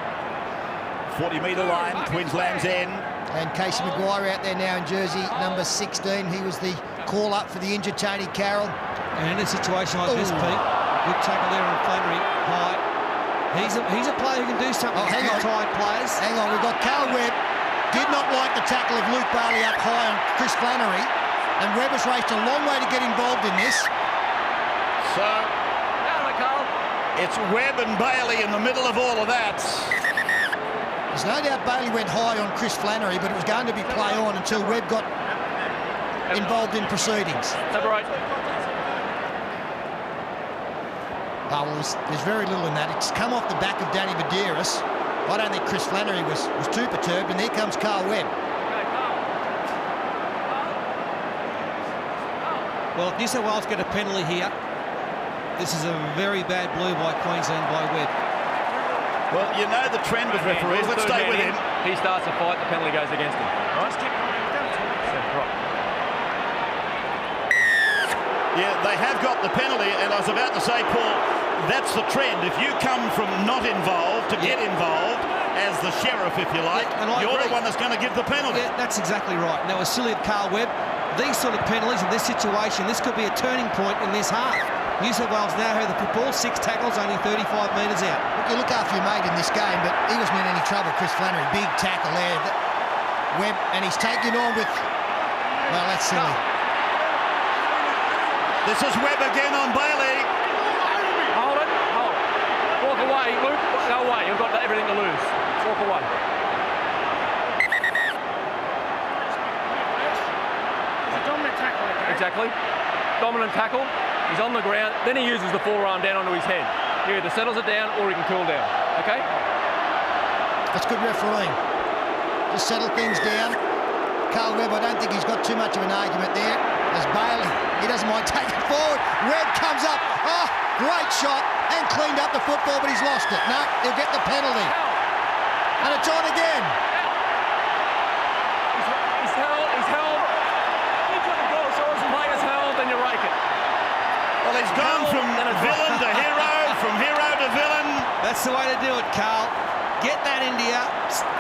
40-metre line, Queensland's end. And Casey Maguire out there now in jersey number 16. He was the call-up for the injured Tony Carroll. And in a situation like this, Pete, good tackle there on Flannery, high. He's a player who can do something. Oh, hang on. Tired players. Hang on, we've got Carl Webb. Did not like the tackle of Luke Bailey up high on Chris Flannery. And Webb has raced a long way to get involved in this. So, it's Webb and Bailey in the middle of all of that. There's no doubt Bailey went high on Chris Flannery, but it was going to be play on until Webb got involved in proceedings. Separate. Oh, well, there's very little in that. It's come off the back of Danny Medeiros. I don't think Chris Flannery was too perturbed, and there comes Carl Webb. Well, if New South Wales get a penalty here, this is a very bad blue by Queensland by Webb. Well, you know the trend with referees. Let's stay with him. He starts a fight, the penalty goes against him. Yeah, they have got the penalty, and I was about to say, Paul, that's the trend. If you come from not involved to get involved, as the sheriff, if you like, you're the one that's going to give the penalty. Yeah, that's exactly right. And that was silly of Carl Webb. These sort of penalties in this situation, this could be a turning point in this half. New South Wales now have the football, 6 tackles, only 35 metres out. You look after your mate in this game, but he wasn't in any trouble, Chris Flannery. Big tackle there. Webb, and he's taking on with... Well, that's silly. This is Webb again on Bailey. Hold it, hold. Walk away, Luke. Go away. You've got everything to lose. Walk away. Exactly. Dominant tackle. He's on the ground. Then he uses the forearm down onto his head. He either settles it down or he can cool down. Okay? That's good refereeing. Just settle things down. Carl Webb, I don't think he's got too much of an argument there. There's Bailey. He doesn't mind taking forward. Webb comes up. Oh, great shot. And cleaned up the football, but he's lost it. No, he'll get the penalty. And it's on again. He's held. Player's held, then you rake it. Well, he's gone from villain to hero, from hero to villain. That's the way to do it, Carl. Get that into you.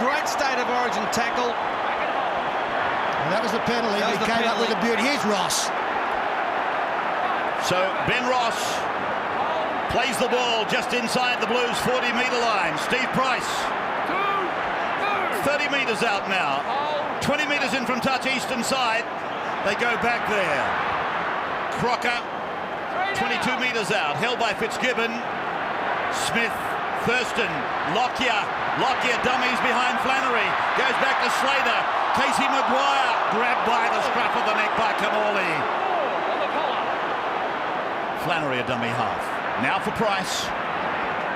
Great state of origin tackle. Well, that was the penalty. He came up with a beauty. Here's Ross. So Ben Ross plays the ball just inside the Blues' 40-metre line. Steve Price, 30 metres out now. 20 metres in from touch, eastern side. They go back there. Crocker, 22 metres out, held by Fitzgibbon. Smith, Thurston, Lockyer dummies behind Flannery. Goes back to Slater. Casey Maguire grabbed by the scruff of the neck by Kamali. Flannery a dummy half. Now for Price.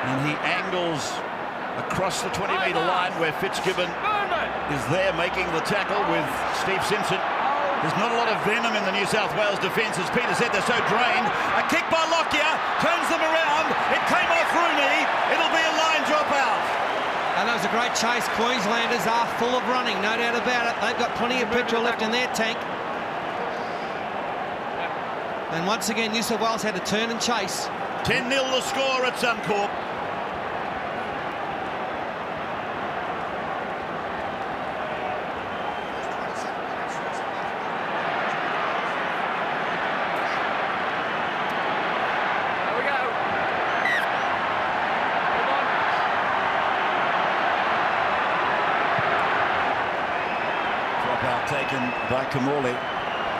And he angles across the 20-metre line where Fitzgibbon is there making the tackle with Steve Simpson. There's not a lot of venom in the New South Wales defence. As Peter said, they're so drained. A kick by Lockyer turns them around. It came off Rooney. It'll be a line drop out. And that was a great chase. Queenslanders are full of running, no doubt about it. They've got plenty of petrol left in their tank. And once again, New South Wales had to turn and chase. 10-0 the score at Suncorp. Taken by Kamali.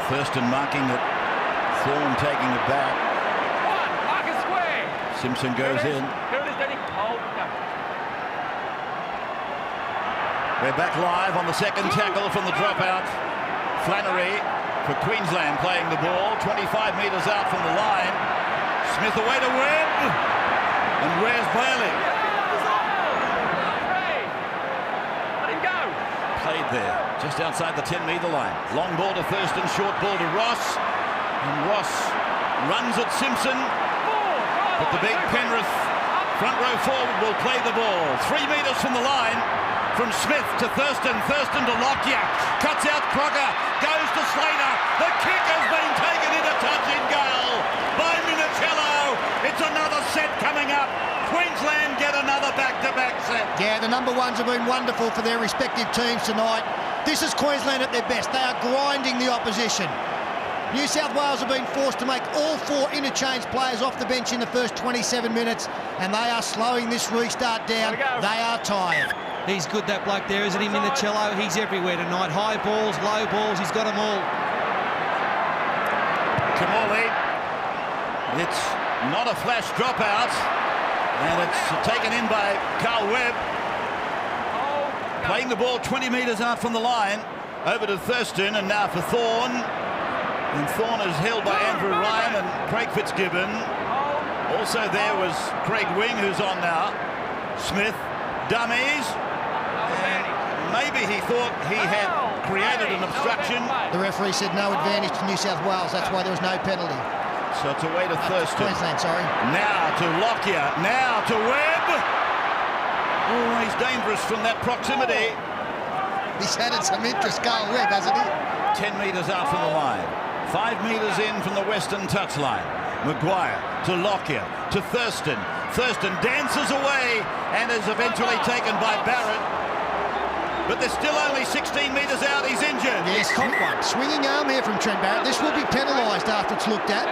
Thurston marking it. Thorne taking it back. Marcus square. Simpson goes in. Here it is, Danny. Hold. Go. We're back live on the second tackle from the dropout. Flannery for Queensland playing the ball. 25 metres out from the line. Smith away to Webb. And where's Bailey? Let him go. Played there, just outside the 10-metre line. Long ball to Thurston, short ball to Ross. And Ross runs at Simpson. But the big Penrith front row forward will play the ball. 3 metres from the line. From Smith to Thurston. Thurston to Lockyer. Cuts out Crocker. Goes to Slater. The kick has been taken into touch in goal by Minicello. The number ones have been wonderful for their respective teams tonight. This is Queensland at their best. They are grinding the opposition. New South Wales have been forced to make all 4 interchange players off the bench in the first 27 minutes, and they are slowing this restart down. They are tired. He's good, that bloke there, isn't he, Minicello? He's everywhere tonight. High balls, low balls, he's got them all. Kimmorley. It's not a flash dropout, and it's taken in by Carl Webb. Playing the ball 20 metres out from the line. Over to Thurston, and now for Thorne. And Thorne is held by Andrew Ryan and Craig Fitzgibbon. Also there was Craig Wing, who's on now. Smith, dummies. And maybe he thought he had created an obstruction. The referee said no advantage to New South Wales. That's why there was no penalty. So it's away to Thurston. Queensland, sorry. Now to Lockyer. Now to Webb. Oh, he's dangerous from that proximity. He's added some interest, Carl Webb, hasn't he? 10 metres out from the line. 5 metres in from the western touchline. Maguire to Lockyer to Thurston. Thurston dances away and is eventually taken by Barrett. But they're still only 16 metres out. He's injured. Yes, swinging arm here from Trent Barrett. This will be penalised after it's looked at.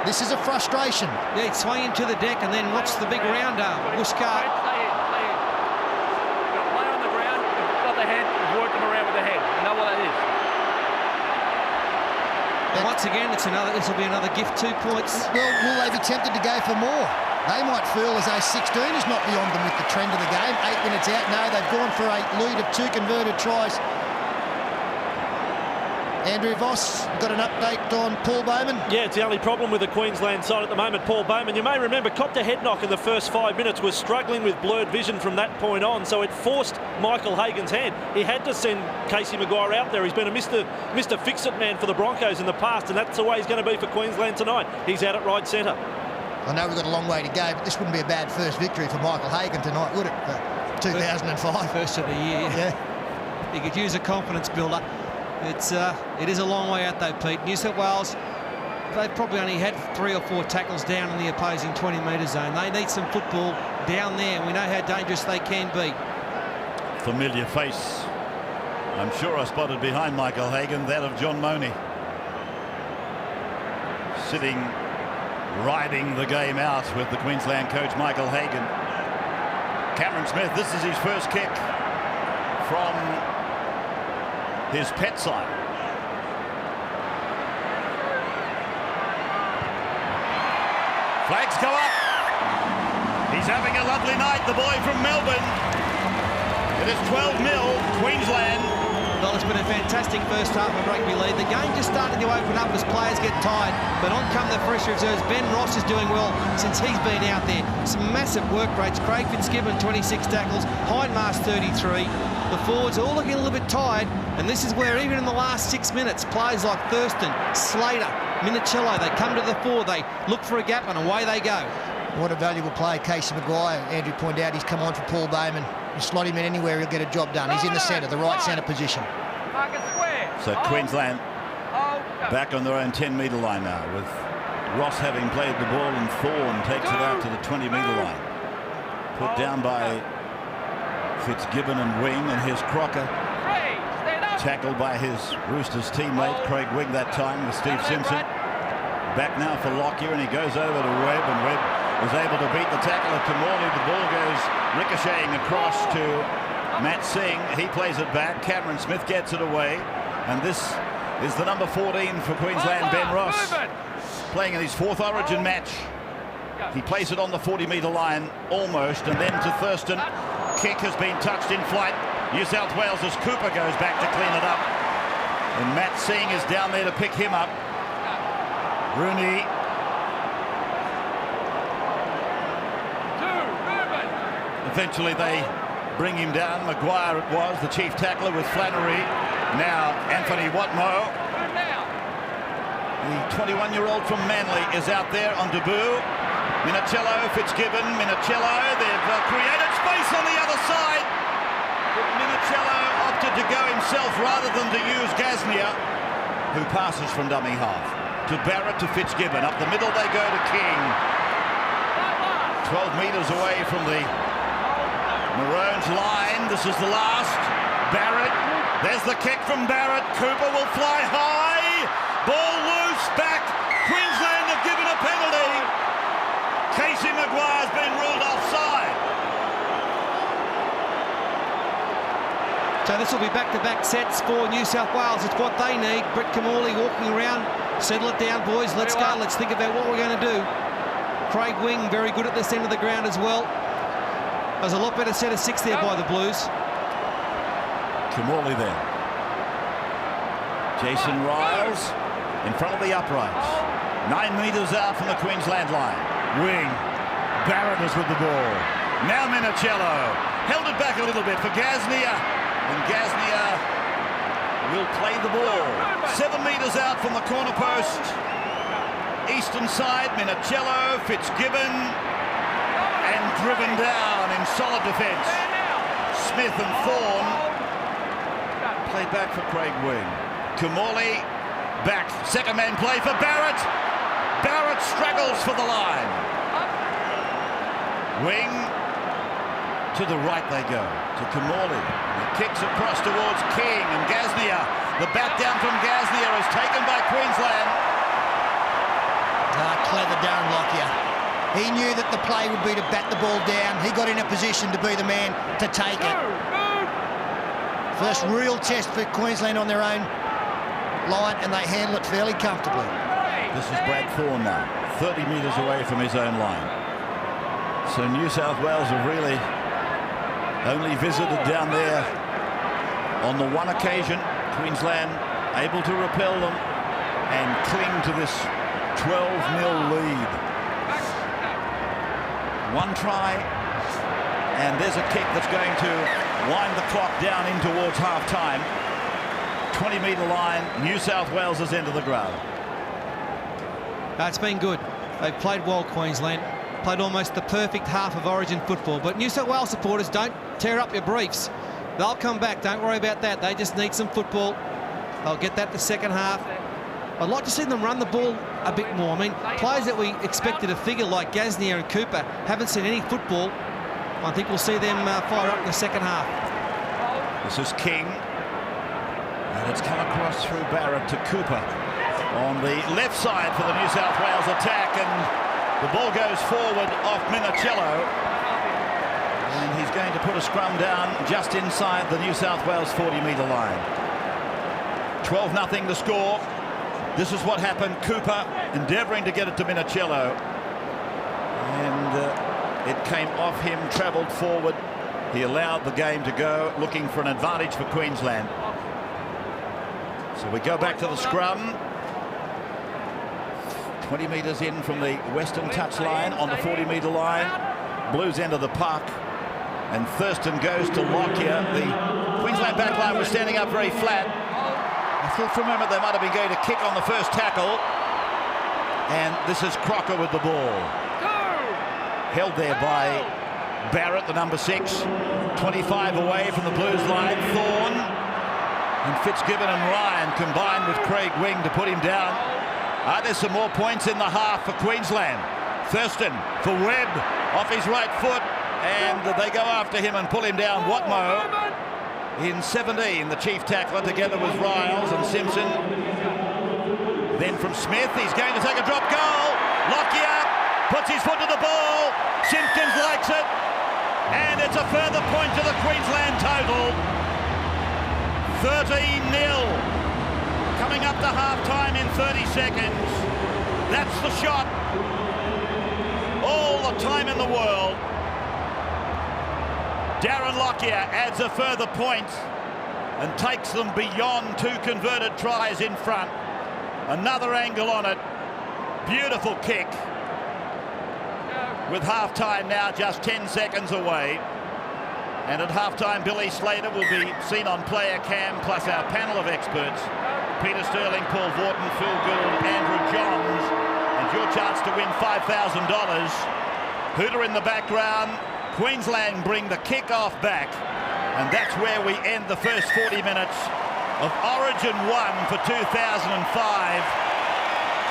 This is a frustration. Yeah, he's swinging to the deck, and then what's the big round arm? Wooshka. And once again, this will be another gift, 2 points. Well, will they be tempted to go for more? They might feel as though 16 is not beyond them with the trend of the game. 8 minutes out. No, they've gone for a lead of 2 converted tries. Andrew Voss, got an update on Paul Bowman? Yeah, it's the only problem with the Queensland side at the moment, Paul Bowman. You may remember, copped a head knock in the first 5 minutes, was struggling with blurred vision from that point on, so it forced Michael Hagan's hand. He had to send Casey Maguire out there. He's been a Mr. Fix-It man for the Broncos in the past, and that's the way he's going to be for Queensland tonight. He's out at right centre. I know we've got a long way to go, but this wouldn't be a bad first victory for Michael Hagan tonight, would it? 2005. First of the year. Yeah. He could use a confidence builder. It is a long way out though, Pete. New South Wales, they've probably only had 3 or 4 tackles down in the opposing 20-metre zone. They need some football down there, and we know how dangerous they can be. Familiar face, I'm sure I spotted behind Michael Hagan, that of John Mooney. Sitting, riding the game out with the Queensland coach Michael Hagan. Cameron Smith, this is his first kick from his pet side. Flags go up. He's having a lovely night, the boy from Melbourne. It is 12-0, Queensland. Well, it's been a fantastic first half of rugby league. The game just started to open up as players get tired, but on come the fresh reserves. Ben Ross is doing well since he's been out there. Some massive work rates. Craig Fitzgibbon, 26 tackles. Hindmarsh, 33. The forwards are all looking a little bit tired, and this is where even in the last 6 minutes, players like Thurston, Slater, Minicello, they come to the fore, they look for a gap, and away they go. What a valuable player, Casey Maguire. Andrew pointed out he's come on for Paul Bowman. You slot him in anywhere, he'll get a job done. He's in the centre, the right centre position. So Queensland back on their own 10-metre line now, with Ross having played the ball, and Thorne takes it out to the 20-metre line. Put down by Fitzgibbon and Wing, and here's Crocker. Tackled by his Roosters teammate, Craig Wing, that time with Steve Simpson. Back now for Lockyer, and he goes over to Webb, and Webb is able to beat the tackle of Kimmorley. The ball goes ricocheting across to Matt Singh. He plays it back. Cameron Smith gets it away, and this is the number 14 for Queensland, Ben Ross, playing in his 4th Origin match. He plays it on the 40-metre line almost, and then to Thurston. Kick has been touched in flight. New South Wales as Cooper goes back to clean it up, and Matt Singh is down there to pick him up. Rooney. Eventually they bring him down. Maguire it was, the chief tackler, with Flannery. Now Anthony Watmough. The 21-year-old from Manly is out there on debut. Minicello, Fitzgibbon, Minicello. They've created space on the other side. But Minicello opted to go himself rather than to use Gasnier, who passes from dummy half. To Barrett, to Fitzgibbon. Up the middle they go to King. 12 metres away from the Maroons line. This is the last. Barrett. There's the kick from Barrett. Cooper will fly high. Ball loose. Back. Queensland have given a penalty. Casey Maguire's been ruled offside. So this will be back-to-back sets for New South Wales. It's what they need. Brett Kimmorley walking around. Settle it down, boys. Let's go. Let's think about what we're going to do. Craig Wing, very good at this end of the ground as well. There's a lot better set of 6 there by the Blues. Kimmorley there. Jason Riles in front of the uprights. 9 metres out from the Queensland line. Wing. Barrett is with the ball. Now Minicello. Held it back a little bit for Gaznia. And Gaznia will play the ball. 7 metres out from the corner post. Eastern side, Minicello, Fitzgibbon, and driven down in solid defence. Smith and Thorne played back for Craig Wing. Kimmorley back, second man play for Barrett. Barrett struggles for the line. Wing to the right they go, to Kimmorley. He kicks across towards King and Gaznia. The bat down from Gaznia is taken by Queensland. Clever Darren Lockyer. He knew that the play would be to bat the ball down. He got in a position to be the man to take it. First real test for Queensland on their own line, and they handle it fairly comfortably. This is Brad Thorne now, 30 metres away from his own line. So New South Wales have really only visited down there on the one occasion. Queensland able to repel them and cling to this 12-0 lead. One try, and there's a kick that's going to wind the clock down in towards half-time. 20-metre line, New South Wales' end of the ground. It's been good. They've played well, Queensland. Played almost the perfect half of Origin football. But New South Wales supporters, don't tear up your briefs. They'll come back. Don't worry about that. They just need some football. They'll get that the second half. I'd like to see them run the ball a bit more. I mean, players that we expected to figure like Gaznia and Cooper haven't seen any football. I think we'll see them fire up in the second half. This is King. And it's come across through Barrett to Cooper on the left side for the New South Wales attack. And the ball goes forward off Minicello. And he's going to put a scrum down just inside the New South Wales 40-metre line. 12-0 the score. This is what happened. Cooper endeavouring to get it to Minicello. And it came off him, travelled forward. He allowed the game to go, looking for an advantage for Queensland. So we go back to the scrum. 20 metres in from the western touchline on the 40-metre line. Blues end of the park. And Thurston goes to Lockyer. The Queensland backline was standing up very flat. I thought for a moment they might have been going to kick on the first tackle. And this is Crocker with the ball. Held there by Barrett, the number 6. 25 away from the Blues line. Thorne and Fitzgibbon and Ryan combined with Craig Wing to put him down. There's some more points in the half for Queensland. Thurston for Webb off his right foot. And they go after him and pull him down. Watmo in 17, the chief tackler, together with Riles and Simpson. Then from Smith, he's going to take a drop goal. Lockyer puts his foot to the ball. Simpkins likes it. And it's a further point to the Queensland total. 13-0. Coming up to half-time in 30 seconds. That's the shot. All the time in the world. Darren Lockyer adds a further point and takes them beyond 2 converted tries in front. Another angle on it. Beautiful kick. With half-time now just 10 seconds away. And at half-time, Billy Slater will be seen on player cam, plus our panel of experts. Peter Sterling, Paul Vorton, Phil Gould, Andrew Johns. And your chance to win $5,000. Hooter in the background. Queensland bring the kick-off back, and that's where we end the first 40 minutes of Origin 1 for 2005.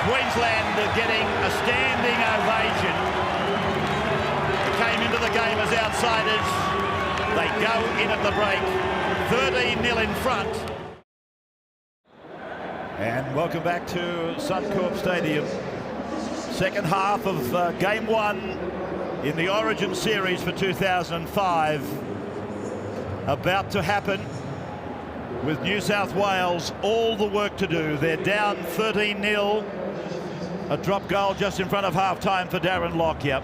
Queensland are getting a standing ovation. came into the game as outsiders. They go in at the break. 13-0 in front. And welcome back to Suncorp Stadium. Second half of game one in the Origin series for 2005 about to happen, with New South Wales all the work to do. They're down 13-0. A drop goal just in front of half-time for Darren Lockyer.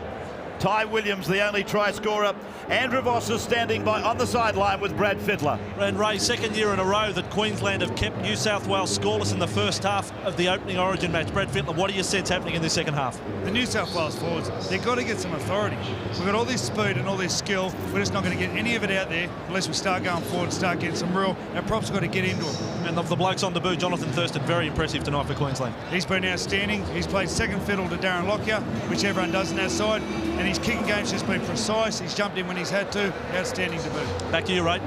Ty Williams, the only try scorer. Andrew Voss is standing by on the sideline with Brad Fittler. And Ray, second year in a row that Queensland have kept New South Wales scoreless in the first half of the opening Origin match. Brad Fittler, what do you sense happening in this second half? The New South Wales forwards, they've got to get some authority. We've got all this speed and all this skill. We're just not going to get any of it out there unless we start going forward and start getting some real... Our props got to get into them. And of the blokes on debut, Jonathan Thurston, very impressive tonight for Queensland. He's been outstanding. He's played second fiddle to Darren Lockyer, which everyone does on that side. And his kicking game's just been precise. He's jumped in when he's had to. Outstanding debut. Back to you, Ray.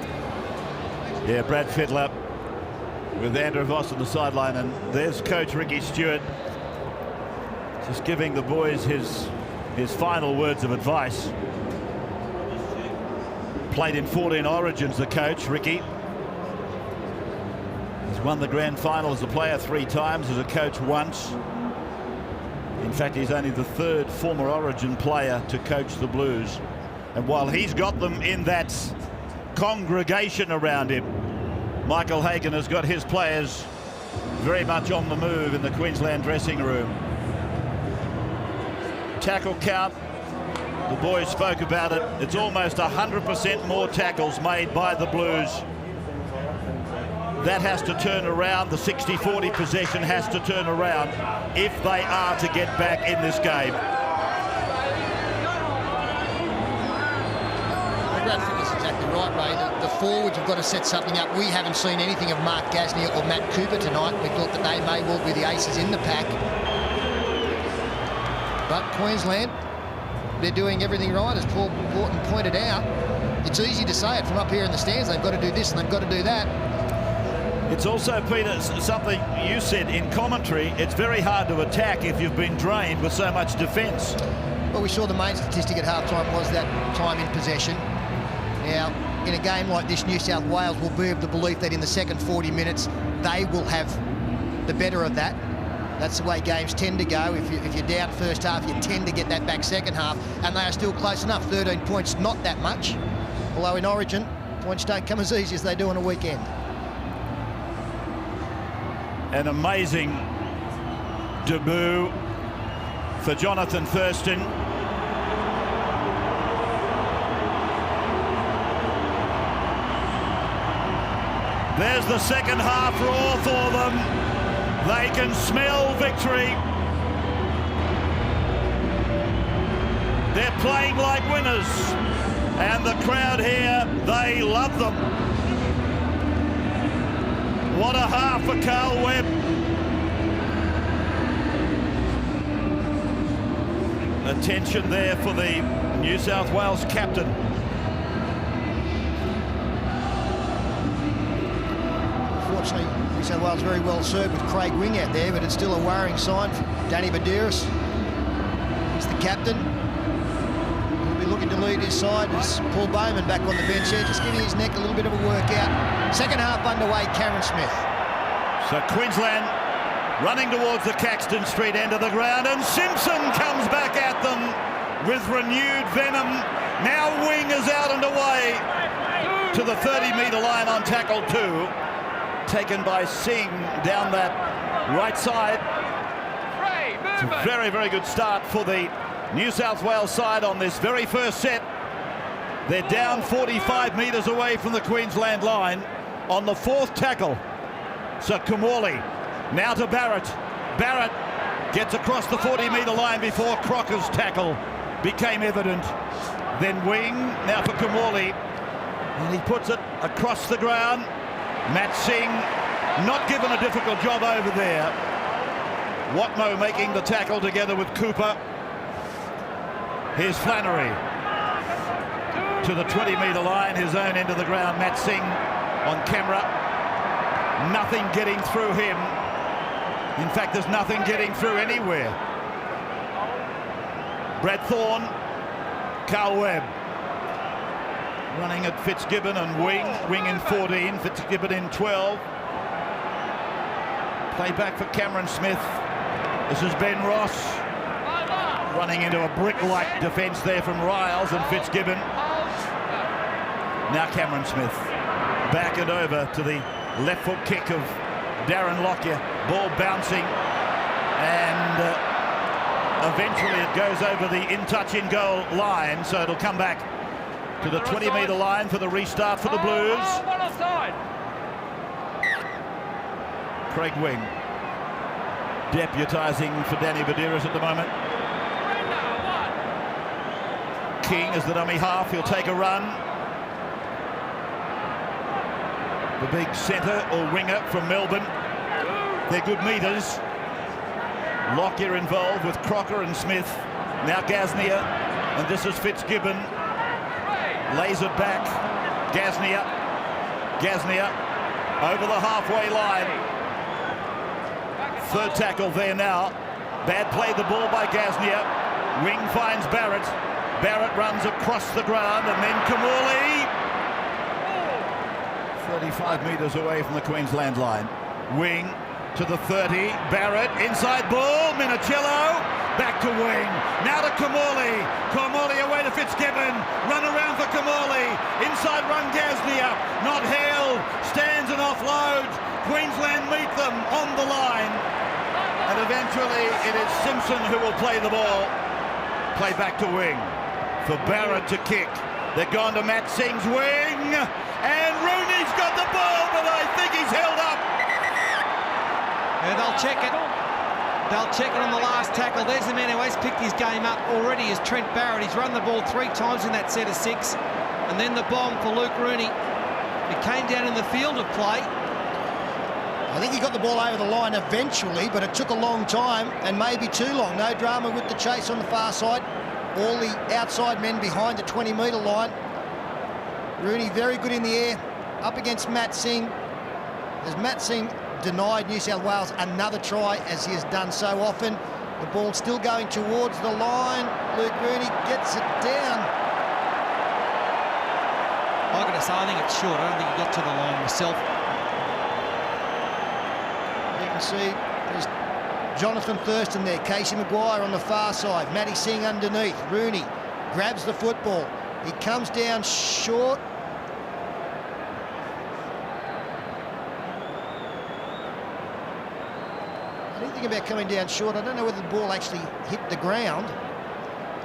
Yeah, Brad Fittler with Andrew Voss on the sideline, and there's coach Ricky Stewart just giving the boys his final words of advice. Played in 14 Origins, the coach, Ricky. He's won the grand final as a player 3 times, as a coach once. In fact, he's only the 3rd former Origin player to coach the Blues. And while he's got them in that congregation around him, Michael Hagan has got his players very much on the move in the Queensland dressing room. Tackle count, the boys spoke about it. It's almost 100% more tackles made by the Blues. That has to turn around. The 60-40 possession has to turn around if they are to get back in this game. That's exactly right, Ray. The forwards have got to set something up. We haven't seen anything of Mark Gasnier or Matt Cooper tonight. We thought that they may well be the aces in the pack. But Queensland, they're doing everything right, as Paul Morton pointed out. It's easy to say it from up here in the stands. They've got to do this and they've got to do that. It's also, Peter, something you said in commentary. It's very hard to attack if you've been drained with so much defence. Well, we saw the main statistic at half-time was that time in possession. Now, in a game like this, New South Wales will be of the belief that in the second 40 minutes, they will have the better of that. That's the way games tend to go. If you're down first half, you tend to get that back second half, and they are still close enough. 13 points, not that much. Although in Origin, points don't come as easy as they do on a weekend. An amazing debut for Jonathan Thurston. There's the second half roar for them. They can smell victory. They're playing like winners. And the crowd here, they love them. What a half for Carl Webb. Attention there for the New South Wales captain. Unfortunately, New South Wales very well served with Craig Wing out there, but it's still a worrying sign for Danny Badiris. He's the captain. He'll be looking to lead his side as Paul Bowman back on the bench here, just giving his neck a little bit of a workout. Second half underway, Cameron Smith. So Queensland running towards the Caxton Street end of the ground, and Simpson comes back at them with renewed venom. Now Wing is out and away to the 30-metre line on tackle 2. Taken by Singh down that right side. It's a very, very good start for the New South Wales side on this very first set. They're down 45 metres away from the Queensland line on the 4th tackle. So Kamali now to Barrett. Barrett gets across the 40-metre line before Crocker's tackle became evident. Then Wing, now for Kamali. And he puts it across the ground. Matt Singh not given a difficult job over there. Watmo making the tackle together with Cooper. Here's Flannery to the 20-metre line, his own end of the ground. Matt Singh on camera. Nothing getting through him. In fact, there's nothing getting through anywhere. Brad Thorne Carl Webb running at Fitzgibbon and Wing in 14, Fitzgibbon in 12. Play back for Cameron Smith. This is Ben Ross running into a brick-like defence there from Riles and Fitzgibbon. Now Cameron Smith back and over to the left foot kick of Darren Lockyer. Ball bouncing, and eventually it goes over the in-touch in-goal line, so it'll come back to the 20-metre line for the restart for the Blues. One offside. Craig Wing deputising for Danny Badiris at the moment. King is the dummy half. He'll take a run. The big centre or winger from Melbourne. They're good metres. Lockyer involved with Crocker and Smith. Now Gasnier, and this is Fitzgibbon. Lays it back. Gasnier over the halfway line. Third tackle there now. Bad play the ball by Gasnier. Wing finds Barrett. Barrett runs across the ground, and then Kamali 35 metres away from the Queensland line. Wing to the 30. Barrett inside ball. Minicello back to Wing. Now to Kamali. Kamali away to Fitzgibbon. Run around for Kamali. Inside run Gasnier. Not held. Stands and offloads. Queensland meet them on the line. And eventually it is Simpson who will play the ball. Play back to Wing. For Barrett to kick. They're gone to Matt Singh's wing. And Rooney's got the ball, but I think he's held up. Yeah, they'll check it. They'll check it on the last tackle. There's the man who has picked his game up already, is Trent Barrett. He's run the ball 3 times in that set of 6. And then the bomb for Luke Rooney. It came down in the field of play. I think he got the ball over the line eventually, but it took a long time and maybe too long. No drama with the chase on the far side. All the outside men behind the 20-metre line. Rooney very good in the air, up against Matt Singh. As Matt Singh denied New South Wales another try, as he has done so often. The ball still going towards the line. Luke Rooney gets it down. I've got to say, I think it's short. I don't think he got to the line myself. You can see there's Jonathan Thurston there, Casey Maguire on the far side, Matty Singh underneath. Rooney grabs the football. He comes down short. I didn't think about coming down short. I don't know whether the ball actually hit the ground.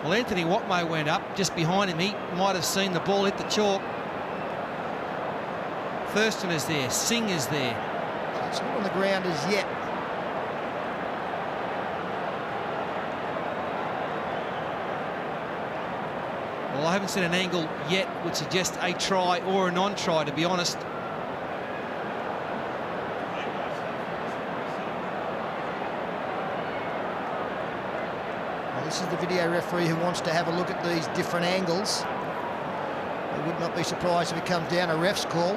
Well, Anthony Watmough went up just behind him. He might have seen the ball hit the chalk. Thurston is there. Singh is there. So it's not on the ground as yet. Well, I haven't seen an angle yet which suggests a try or a non-try, to be honest. Well, this is the video referee who wants to have a look at these different angles. I would not be surprised if it comes down a ref's call.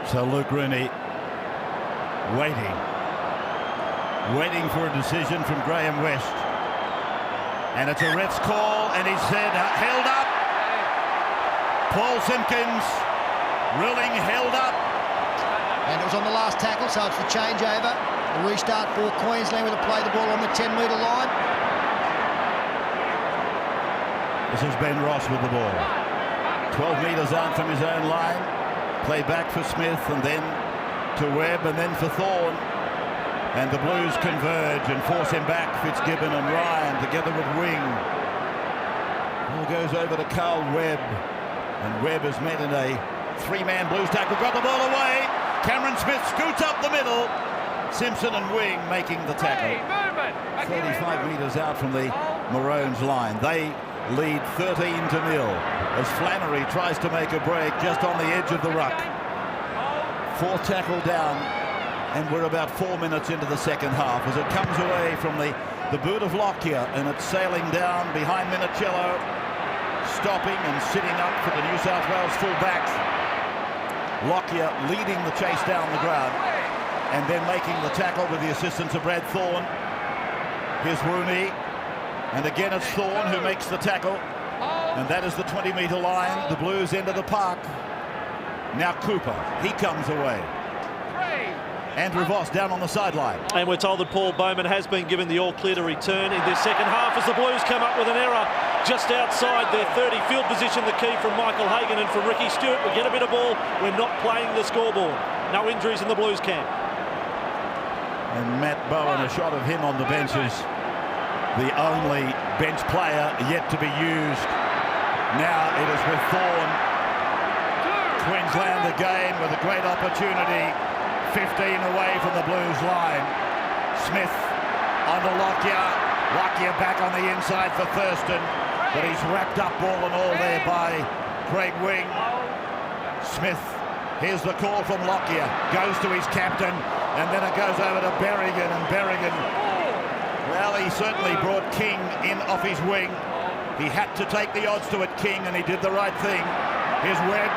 So Luke Rooney waiting for a decision from Graham West. And it's a ref's call, and he's said held up. Paul Simpkins ruling held up. And it was on the last tackle, so it's the changeover. The restart for Queensland with a play the ball on the 10-metre line. This is Ben Ross with the ball. 12 metres out from his own line. Play back for Smith, and then to Webb, and then for Thorne. And the Blues converge and force him back. Fitzgibbon and Ryan together with Wing. Ball goes over to Carl Webb. And Webb has met in a 3-man Blues tackle. Got the ball away. Cameron Smith scoots up the middle. Simpson and Wing making the tackle. 35 metres out from the Maroons line. They lead 13-0 as Flannery tries to make a break just on the edge of the ruck. 4th tackle down, and we're about 4 minutes into the second half as it comes away from the boot of Lockyer, and it's sailing down behind Minicello, stopping and sitting up for the New South Wales full-back. Lockyer leading the chase down the ground and then making the tackle with the assistance of Brad Thorne. Here's Rooney, and again it's Thorne who makes the tackle, and that is the 20-metre line, the Blues end of the park. Now Cooper, he comes away. Andrew Voss down on the sideline. And we're told that Paul Bowman has been given the all-clear to return in this second half as the Blues come up with an error just outside their 30 field position. The key from Michael Hagan and from Ricky Stewart. We get a bit of ball. We're not playing the scoreboard. No injuries in the Blues camp. And Matt Bowen, a shot of him on the bench, is the only bench player yet to be used. Now it is with Thorne. Queensland again with a great opportunity. 15 away from the Blues line. Smith onto Lockyer. Lockyer back on the inside for Thurston, but he's wrapped up ball and all there by Craig Wing. Smith, here's the call from Lockyer. Goes to his captain, and then it goes over to Berrigan, and Berrigan, well, he certainly brought King in off his wing. He had to take the odds to it, King, and he did the right thing. Here's Webb,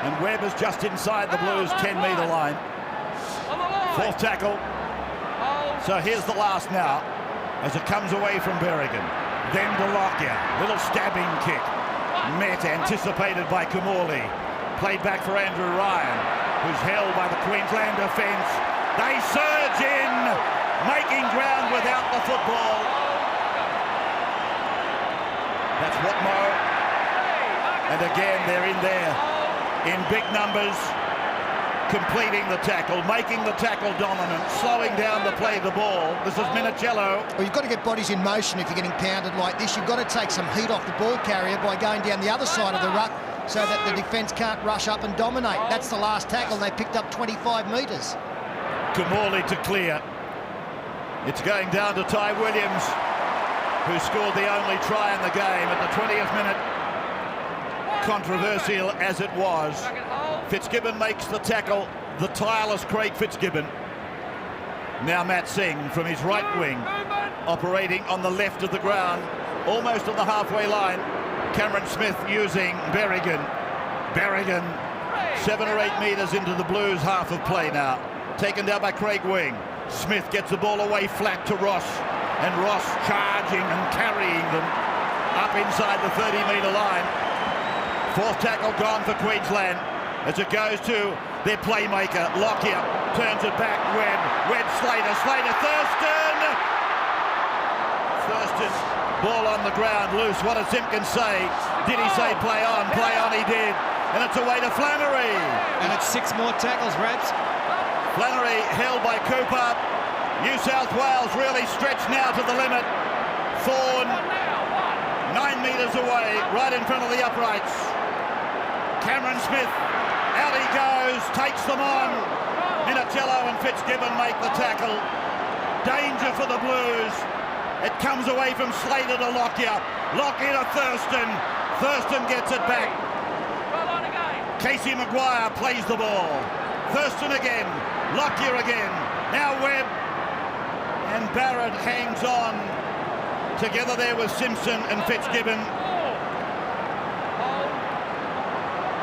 and Webb is just inside the Blues' 10-metre line. Fourth tackle. So here's the last now as it comes away from Berrigan. Then to Lockyer. Little stabbing kick. Met, anticipated by Kamali. Played back for Andrew Ryan, who's held by the Queensland defence. They surge in, making ground without the football. That's Watmough. And again, they're in there in big numbers, completing the tackle, making the tackle dominant, slowing down the play of the ball. This is Minicello. Well, you've got to get bodies in motion if you're getting pounded like this. You've got to take some heat off the ball carrier by going down the other side of the ruck so that the defence can't rush up and dominate. That's the last tackle. They picked up 25 metres. Kamali to clear. It's going down to Ty Williams, who scored the only try in the game at the 20th minute. Controversial as it was, Fitzgibbon makes the tackle, the tireless Craig Fitzgibbon. Now Matt Singh from his right wing, operating on the left of the ground, almost on the halfway line. Cameron Smith using Berrigan. Berrigan, 7 or 8 metres into the Blues half of play now. Taken down by Craig Wing. Smith gets the ball away flat to Ross, and Ross charging and carrying them up inside the 30-metre line. Fourth tackle gone for Queensland as it goes to their playmaker. Lockyer turns it back. Webb, Slater, Thurston! Thurston, ball on the ground, loose. What does Simpkins say? Did he say play on? Play on, he did. And it's away to Flannery. And it's 6 more tackles, Rabs. Flannery held by Cooper. New South Wales really stretched now to the limit. Thorne, 9 metres away, right in front of the uprights. Cameron Smith, out he goes, takes them on. Minicello and Fitzgibbon make the tackle. Danger for the Blues. It comes away from Slater to Lockyer. Lockyer to Thurston. Thurston gets it back. Casey Maguire plays the ball. Thurston again. Lockyer again. Now Webb. And Barrett hangs on. Together there with Simpson and Fitzgibbon.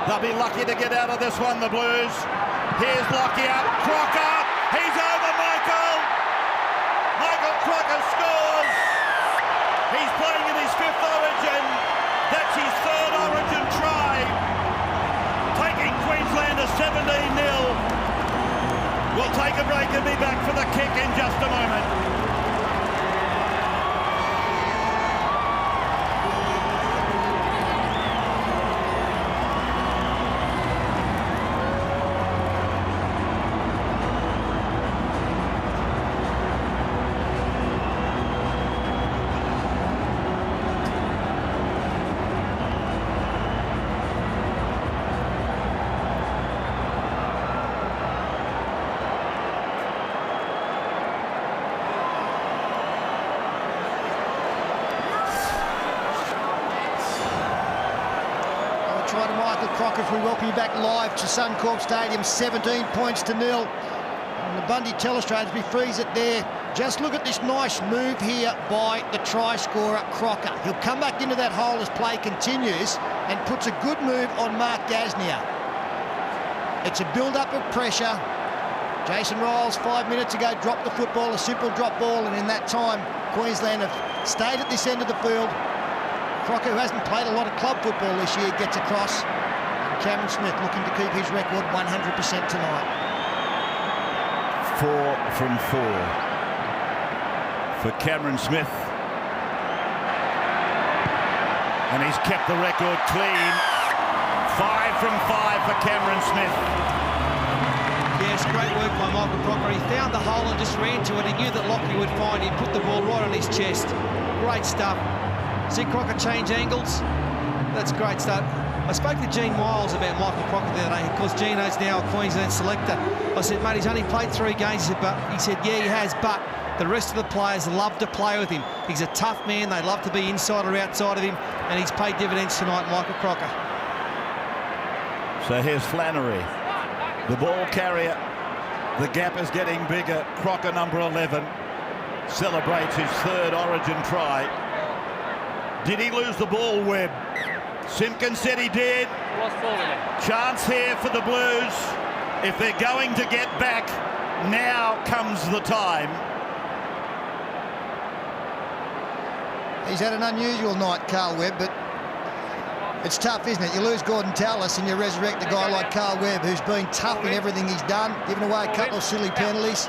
They'll be lucky to get out of this one, the Blues. Here's Lockyer. Crocker. He's over Michael. Michael Crocker scores. He's playing in his 5th Origin. That's his 3rd Origin try. Taking Queensland to 17-0. We'll take a break and be back for the kick in just a moment. Crocker, we welcome you back live to Suncorp Stadium, 17 points to 0. And the Bundy Telestrads, we freeze it there. Just look at this nice move here by the try scorer, Crocker. He'll come back into that hole as play continues and puts a good move on Mark Gasnier. It's a build-up of pressure. Jason Riles 5 minutes ago dropped the football, a simple drop ball, and in that time Queensland have stayed at this end of the field. Crocker, who hasn't played a lot of club football this year, gets across. And Cameron Smith looking to keep his record 100% tonight. 4 from 4 for Cameron Smith. And he's kept the record clean. 5 from 5 for Cameron Smith. Yes, great work by Michael Crocker. He found the hole and just ran to it. He knew that Lockie would find him, put the ball right on his chest. Great stuff. See Crocker change angles? That's great stuff. I spoke to Gene Miles about Michael Crocker the other day. Of course, Gino's now a Queensland selector. I said, mate, he's only played 3 games. He said, yeah, he has, but the rest of the players love to play with him. He's a tough man. They love to be inside or outside of him, and he's paid dividends tonight, Michael Crocker. So here's Flannery, the ball carrier. The gap is getting bigger. Crocker, number 11, celebrates his 3rd Origin try. Did he lose the ball, Webb? Simpkins said he did. Chance here for the Blues. If they're going to get back, now comes the time. He's had an unusual night, Carl Webb, but it's tough, isn't it? You lose Gordon Tallis and you resurrect a guy like Carl Webb, who's been tough in everything he's done, given away a couple of silly penalties.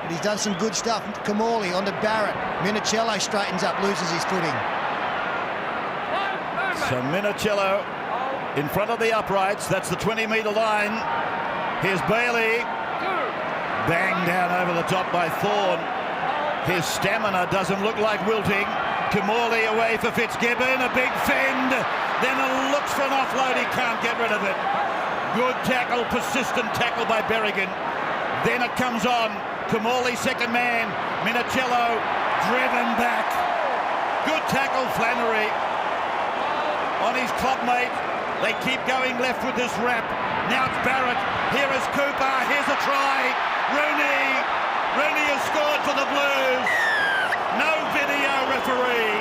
But he's done some good stuff. Kamali onto Barrett. Minicello straightens up, loses his footing. So Minicello in front of the uprights. That's the 20-metre line. Here's Bailey. Banged down over the top by Thorne. His stamina doesn't look like wilting. Kamali away for Fitzgibbon. A big fend. Then looks for an offload. He can't get rid of it. Good tackle, persistent tackle by Berrigan. Then it comes on. Kamali second man. Minicello driven back. Good tackle, Flannery. On his clubmate. They keep going left with this wrap. Now it's Barrett. Here is Cooper. Here's a try. Rooney. Rooney has scored for the Blues. No video referee.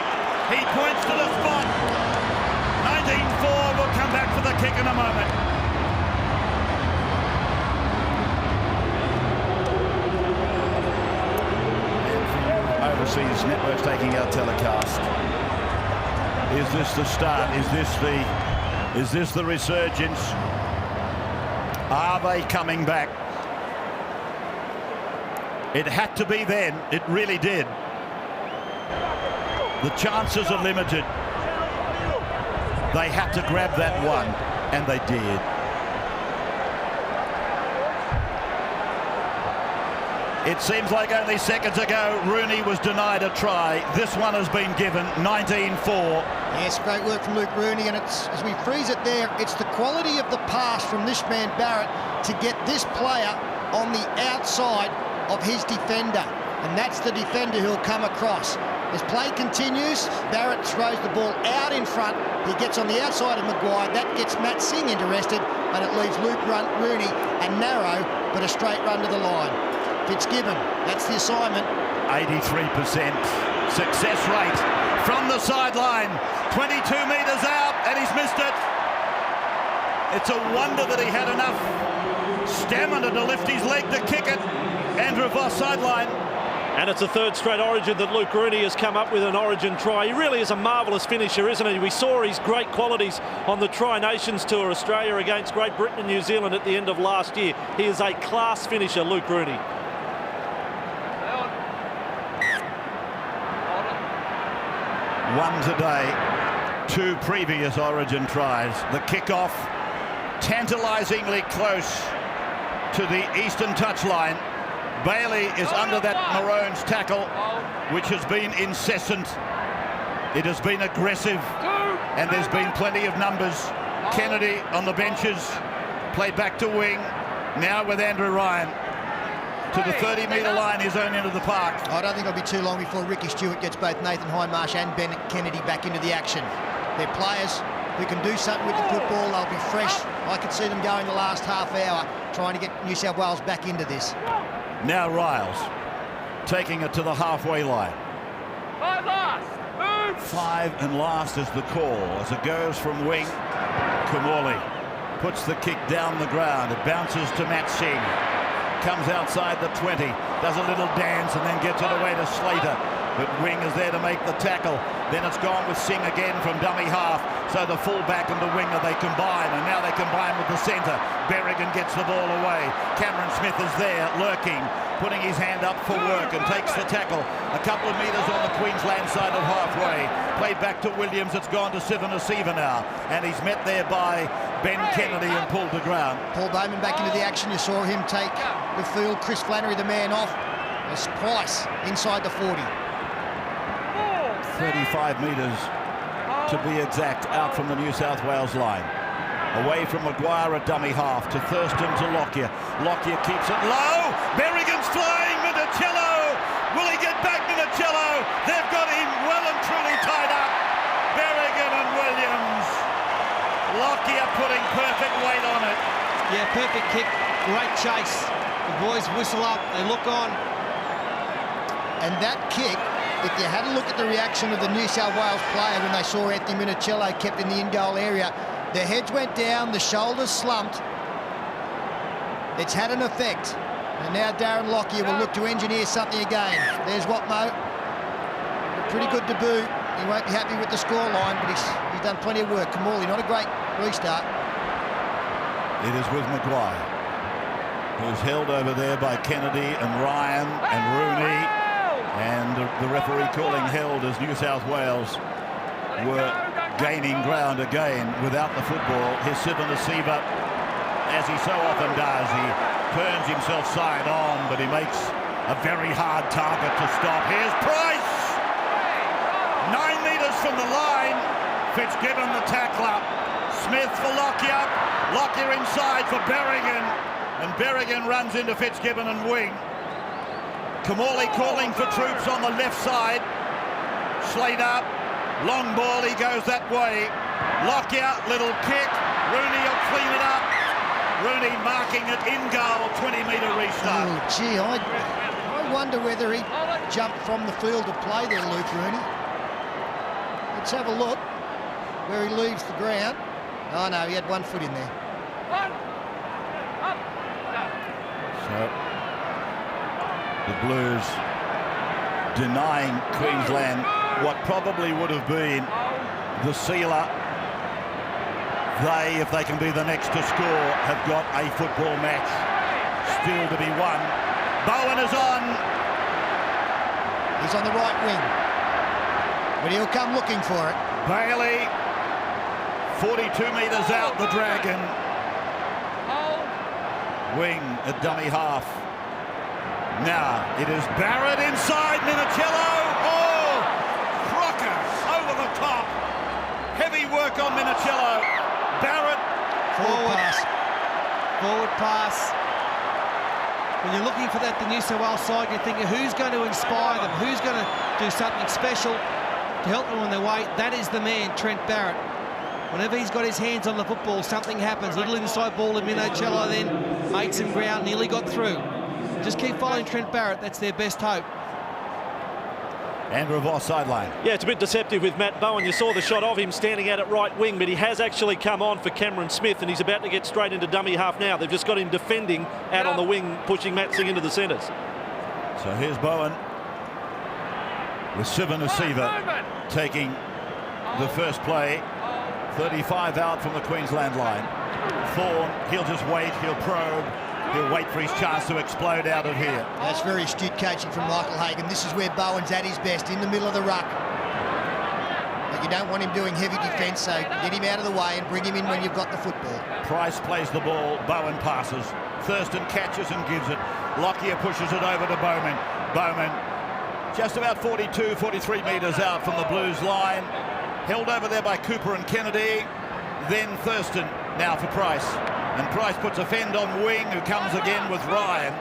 He points to the spot. 19-4. We'll come back for the kick in a moment. Overseas networks taking our telecast. Is this the start? Is this the resurgence? Are they coming back? It had to be then. It really did. The chances are limited. They had to grab that one, and they did. It seems like only seconds ago Rooney was denied a try. This one has been given. 19-4. Yes, great work from Luke Rooney, and it's, as we freeze it there, it's the quality of the pass from this man Barrett to get this player on the outside of his defender, and that's the defender who'll come across. As play continues, Barrett throws the ball out in front. He gets on the outside of Maguire. That gets Matt Singh interested, and it leaves Luke Rooney a narrow but a straight run to the line. Fitzgibbon, that's the assignment. 83% success rate from the sideline. 22 metres out, and he's missed it. It's a wonder that he had enough stamina to lift his leg to kick it. Andrew Voss sideline. And it's a 3rd straight Origin that Luke Rooney has come up with an Origin try. He really is a marvellous finisher, isn't he? We saw his great qualities on the Tri Nations Tour, Australia against Great Britain and New Zealand at the end of last year. He is a class finisher, Luke Rooney. One today, 2 previous Origin tries. The kickoff tantalisingly close to the eastern touchline. Bailey is under that Maroons tackle, which has been incessant. It has been aggressive, and there's been plenty of numbers. Kennedy on the benches, played back to wing, now with Andrew Ryan. To the 30-metre line, his own end of the park. I don't think it'll be too long before Ricky Stewart gets both Nathan Hindmarsh and Ben Kennedy back into the action. They're players who can do something with the football. They'll be fresh. I could see them going the last half hour trying to get New South Wales back into this. Now Riles taking it to the halfway line. 5 and last is the call as it goes from wing. Kamali puts the kick down the ground. It bounces to Matt Singh. Comes outside the 20, does a little dance and then gets it away to Slater. But Wing is there to make the tackle. Then it's gone with Singh again from dummy half. So the fullback and the winger, they combine, and now they combine with the centre. Berrigan gets the ball away. Cameron Smith is there, lurking, putting his hand up for work and takes the tackle. A couple of metres on the Queensland side of halfway. Played back to Williams, it's gone to Sivanasiva now. And he's met there by Ben Kennedy and pulled to ground. Paul Bowman back into the action. You saw him take the field. Chris Flannery, the man off. It's Price inside the 40. 35 metres to be exact, out from the New South Wales line. Away from Maguire at dummy half to Thurston to Lockyer. Lockyer keeps it low. Berrigan's flying. Minicello. Will he get back? Minicello. They've got him well and truly tied up. Berrigan and Williams. Lockyer putting perfect weight on it. Yeah, perfect kick. Great chase. The boys whistle up. They look on. And that kick, if you had a look at the reaction of the New South Wales player when they saw Anthony Minicello kept in the in-goal area, their heads went down, the shoulders slumped. It's had an effect. And now Darren Lockyer will look to engineer something again. There's Watmo. A pretty good debut. He won't be happy with the scoreline, but he's done plenty of work. Kamali, not a great restart. It is with Maguire, who's held over there by Kennedy and Ryan and Rooney. And the referee calling held as New South Wales were gaining ground again without the football. Here's Sivanasiva, as he so often does. He turns himself side on, but he makes a very hard target to stop. Here's Price! 9 metres from the line. Fitzgibbon the tackler. Smith for Lockyer. Lockyer inside for Berrigan. And Berrigan runs into Fitzgibbon and Wing. Kamali calling for troops on the left side. Slater, long ball, he goes that way. Lockyer, little kick. Rooney will clean it up. Rooney marking it in goal, 20-metre restart. Oh, gee, I wonder whether he jumped from the field to play there, Luke Rooney. Let's have a look where he leaves the ground. Oh, no, he had 1 foot in there. So the Blues denying Queensland what probably would have been the sealer. They, if they can be the next to score, have got a football match still to be won. Bowen is on. He's on the right wing, but he'll come looking for it. Bailey, 42 metres out, the Dragon. Wing at dummy half. Now it is Barrett inside, Minicello. Oh, Crocker over the top. Heavy work on Minicello. Barrett. Forward pass. When you're looking for that, the New South Wales side, you're thinking who's going to inspire them? Who's going to do something special to help them on their way? That is the man, Trent Barrett. Whenever he's got his hands on the football, something happens. Little inside ball to Minicello then made some ground, nearly got through. Just keep following Trent Barrett. That's their best hope. Andrew Voss sideline. Yeah, it's a bit deceptive with Matt Bowen. You saw the shot of him standing out at right wing, but he has actually come on for Cameron Smith, and he's about to get straight into dummy half now. They've just got him defending out on the wing, pushing Matt Singh into the centres. So here's Bowen with Sivanasiva taking the first play. 35 out from the Queensland line. Thorne, he'll just wait, he'll probe. He'll wait for his chance to explode out of here. That's very astute coaching from Michael Hagan. This is where Bowen's at his best, in the middle of the ruck. But you don't want him doing heavy defence, so get him out of the way and bring him in when you've got the football. Price plays the ball, Bowen passes. Thurston catches and gives it. Lockyer pushes it over to Bowman. Bowman just about 42, 43 metres out from the Blues line. Held over there by Cooper and Kennedy. Then Thurston now for Price. And Price puts a fend on Wing, who comes again with Ryan.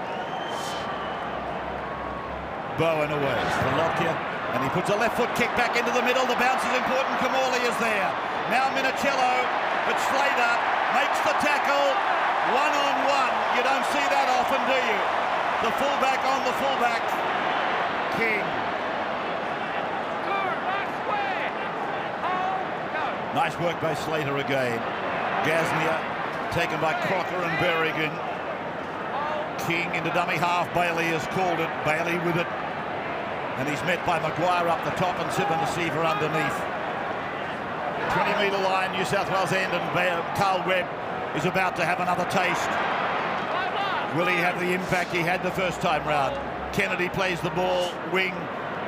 Bowen away for Lockyer. And he puts a left foot kick back into the middle. The bounce is important. Kamali is there. Now Minicello, but Slater makes the tackle. One-on-one. You don't see that often, do you? The fullback on the fullback. King. Nice work by Slater again. Gasnier taken by Crocker and Berrigan. King into dummy half. Bailey has called it. Bailey with it. And he's met by Maguire up the top and Sivanasiva underneath. 20-metre line, New South Wales end, and Carl Webb is about to have another taste. Will he have the impact he had the first time round? Kennedy plays the ball, wing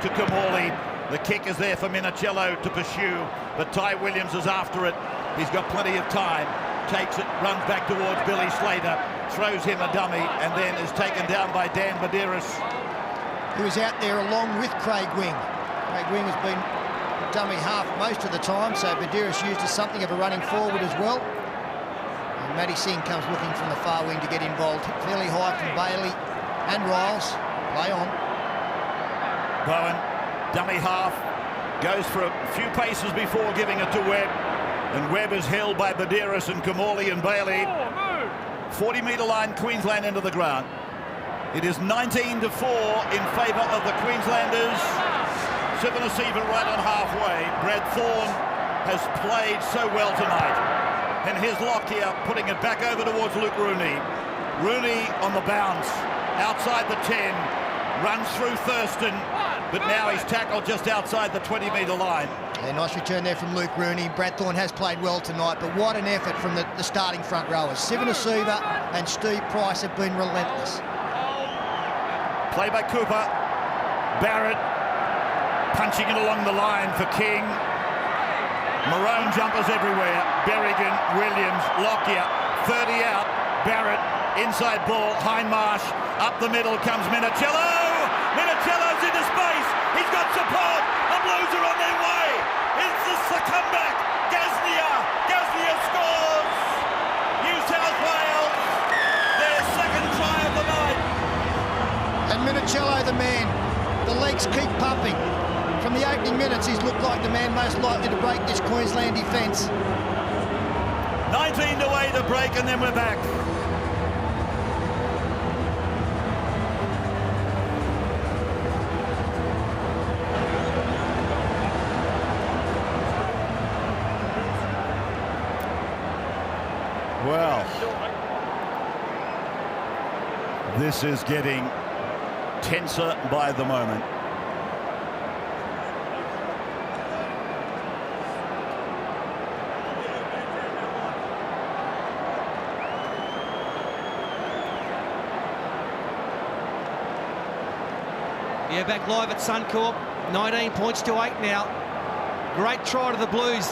to Kamali. The kick is there for Minicello to pursue, but Ty Williams is after it. He's got plenty of time. Takes it, runs back towards Billy Slater, throws him a dummy, and then is taken down by Dan Medeiros. He was out there along with Craig Wing. Craig Wing has been dummy half most of the time, so Medeiros used as something of a running forward as well. And Matty Singh comes looking from the far wing to get involved. Fairly high from Bailey and Riles. Play on. Bowen, dummy half, goes for a few paces before giving it to Webb. And Webb is held by Medeiros and Kamali and Bailey. 40-metre line, Queensland into the ground. It is 19-4 in favour of the Queenslanders. Sivanasiva right on halfway. Brad Thorne has played so well tonight. And here's Lockyer putting it back over towards Luke Rooney. Rooney on the bounce, outside the 10, runs through Thurston, but now he's tackled just outside the 20-metre line. Yeah, nice return there from Luke Rooney. Brad Thorne has played well tonight, but what an effort from the starting front rowers. Sivanasiva and Steve Price have been relentless. Play by Cooper. Barrett punching it along the line for King. Maroon jumpers everywhere. Berrigan, Williams, Lockyer, 30 out. Barrett, inside ball, Hindmarsh, up the middle comes Minicello. Minicello's into space. He's got support. The Blues are on their way. It's the comeback. Gaznia scores. New South Wales, their second try of the night. And Minicello, the man. The legs keep pumping. From the opening minutes, he's looked like the man most likely to break this Queensland defence. 19 away to break, and then we're back. Well, this is getting tenser by the moment. Yeah, back live at Suncorp. 19 points to 8 now. Great try to the Blues.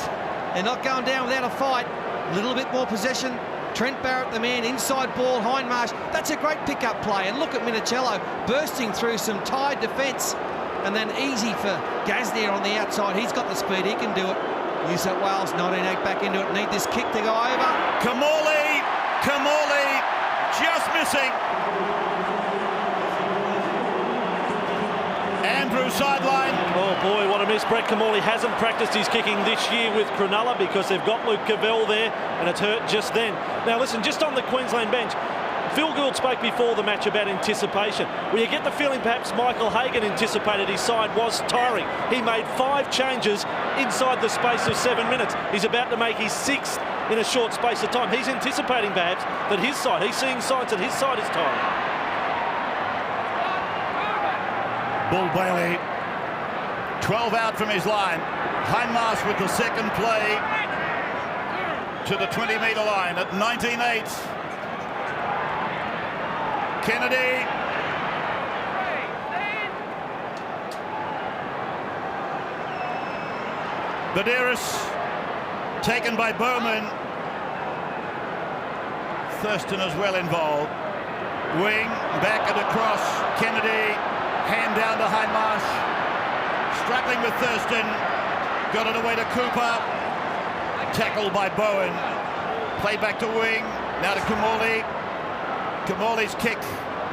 They're not going down without a fight. A little bit more possession. Trent Barrett, the man, inside ball, Hindmarsh. That's a great pickup play. And look at Minicello bursting through some tired defence. And then easy for Gaznia on the outside. He's got the speed. He can do it. New South Wales, 19-8 back into it. Need this kick to go over. Kamali, just missing. Andrew sideline. Oh boy, what a miss. Brett Kamali hasn't practiced his kicking this year with Cronulla because they've got Luke Cavell there and it's hurt just then. Now listen, just on the Queensland bench, Phil Gould spoke before the match about anticipation. Well, you get the feeling perhaps Michael Hagan anticipated his side was tiring. He made 5 changes inside the space of 7 minutes. He's about to make his 6th in a short space of time. He's anticipating perhaps that his side, he's seeing signs that his side is tiring. Bull Bailey, 12 out from his line. Hindmarsh with the second play to the 20-metre line at 19-8. Kennedy. Medeiros taken by Bowman. Thurston as well involved. Wing, back and across. Kennedy. Hand down to Hindmarsh. Struggling with Thurston. Got it away to Cooper. Tackled by Bowen. Play back to Wing. Now to Kamali. Kamali's kick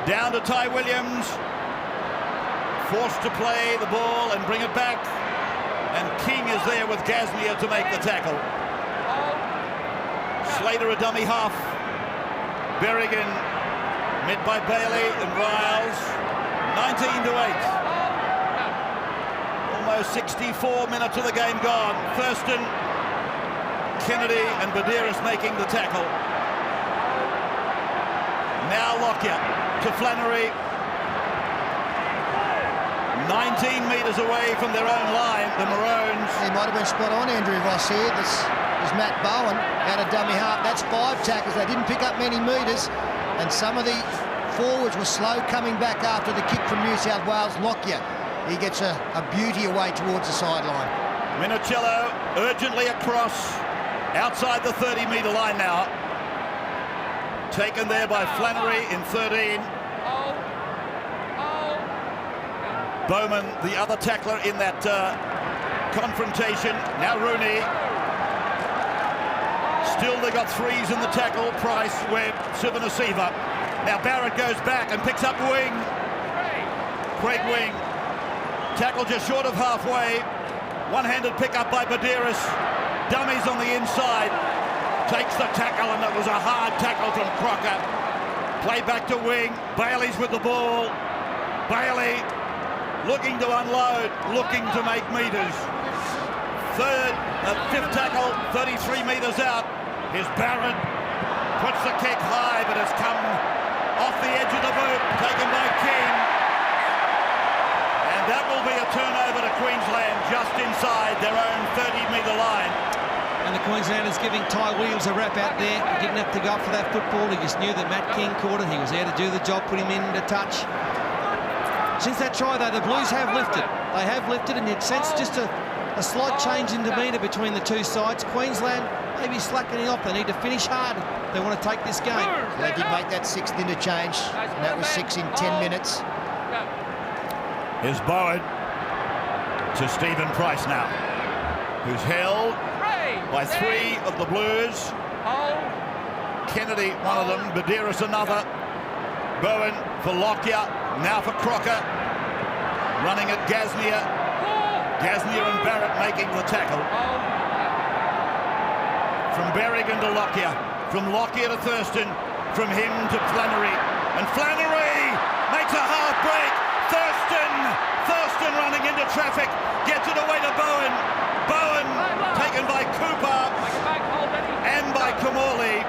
down to Ty Williams. Forced to play the ball and bring it back. And King is there with Gaznia to make the tackle. Slater a dummy half. Berrigan met by Bailey and Riles. 19-8. Almost 64 minutes of the game gone. Thurston, Kennedy and Medeiros making the tackle. Now Lockyer to Flannery. 19 metres away from their own line, the Maroons. He might have been spot on, Andrew Voss here. This is Matt Bowen out of dummy half. That's 5 tackles. They didn't pick up many metres, and some of the forwards were slow coming back after the kick from New South Wales. Lockyer, he gets a beauty away towards the sideline. Minicello urgently across, outside the 30-metre line now. Taken there by Flannery in 13. Bowman, the other tackler in that confrontation. Now Rooney. Still they got 3s in the tackle. Price, Webb, Sivanasiva. Now Barrett goes back and picks up Wing. Craig Wing. Tackle just short of halfway. One-handed pick up by Badiris. Dummies on the inside. Takes the tackle, and that was a hard tackle from Crocker. Play back to Wing. Bailey's with the ball. Bailey looking to unload, looking to make metres. Fifth tackle, 33 metres out. Here's Barrett. Puts the kick high, but it's come off the edge of the boot. Taken by King. And that will be a turnover to Queensland just inside their own 30-metre line. And the Queenslanders giving Ty Williams a wrap out there. He didn't have to go up for that football. He just knew that Matt King caught it. He was there to do the job, put him in to touch. Since that try, though, the Blues have lifted. They have lifted, and you'd sense just a slight change in demeanour between the two sides. Queensland maybe slackening off. They need to finish hard. They want to take this game. They did make that 6th interchange, and that was 6 in 10 minutes. Here's Bowen to Stephen Price now, who's held by 3 of the Blues. Kennedy, one of them, Badiris another. Bowen for Lockyer, now for Crocker. Running at Gasnier. Gasnier and Barrett making the tackle. From Berrigan to Lockyer. From Lockyer to Thurston. From him to Flannery. And Flannery makes a half break. Thurston running into traffic. Gets it away to Bowen. Bowen taken by Cooper and by Kamali.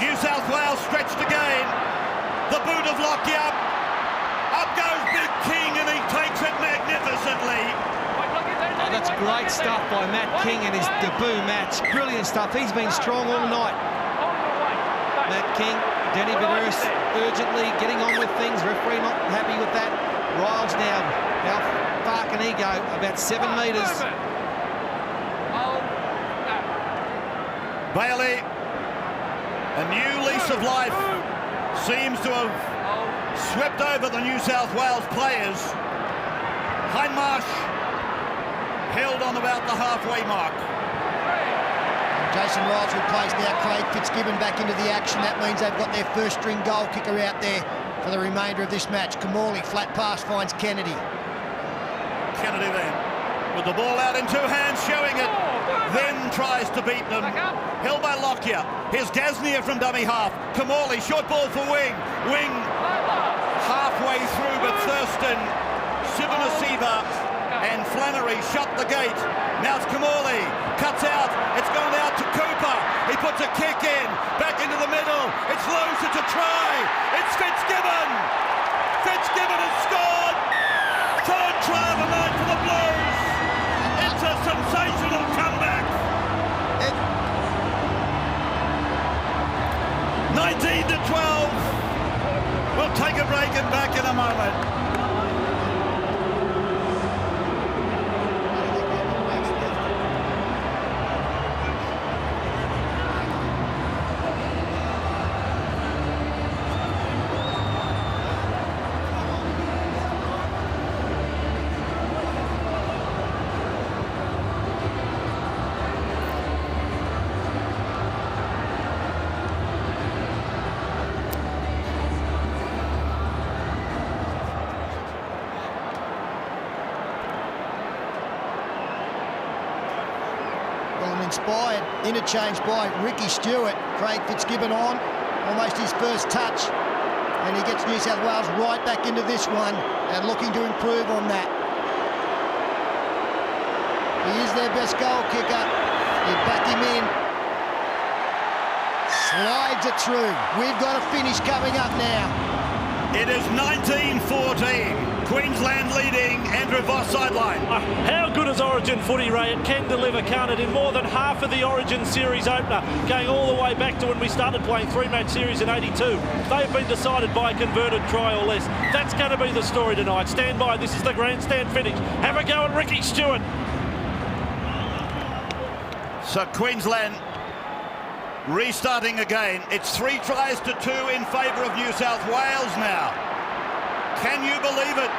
New South Wales stretched again. The boot of Lockyer. Up goes Big King, and he takes it magnificently. Oh, that's great stuff by Matt King in his debut match. Brilliant stuff. He's been strong all night. Matt King, Danny Badiris urgently getting on with things. Referee not happy with that. Riles now. How far can he go? About 7 metres. Bailey, a new lease of life, seems to have swept over the New South Wales players. Hindmarsh held on about the halfway mark. Jason Riles replaced now Craig Fitzgibbon back into the action. That means they've got their first string goal kicker out there for the remainder of this match. Kamali, flat pass, finds Kennedy. Kennedy then, with the ball out in 2 hands, showing it, then tries to beat them. Held by Lockyer. Here's Gasnier from dummy half. Kamali, short ball for Wing. Wing halfway through, but Thurston, Sivanasiva and Flannery shut the gate. Now it's Kamali, cuts out, it's gone out to Cooper. He puts a kick in, back into the middle. It's loose, it's a try. It's Fitzgibbon. Fitzgibbon has scored. 3rd try of the night for the Blues. It's a sensational comeback. 19-12. We'll take a break and back in a moment. Inspired interchange by Ricky Stewart. Craig Fitzgibbon on, almost his first touch, and he gets New South Wales right back into this one and looking to improve on that. He is their best goal kicker. You back him in. Slides it through. We've got a finish coming up now. It is 19-14. Queensland leading, Andrew Voss sideline. How good is Origin footy, Ray? It can deliver, can't it? In more than half of the Origin series opener, going all the way back to when we started playing three-match series in 82. They've been decided by a converted try or less. That's going to be the story tonight. Stand by. This is the grandstand finish. Have a go at Ricky Stewart. So Queensland restarting again. It's 3 tries to 2 in favour of New South Wales now. Can you believe it?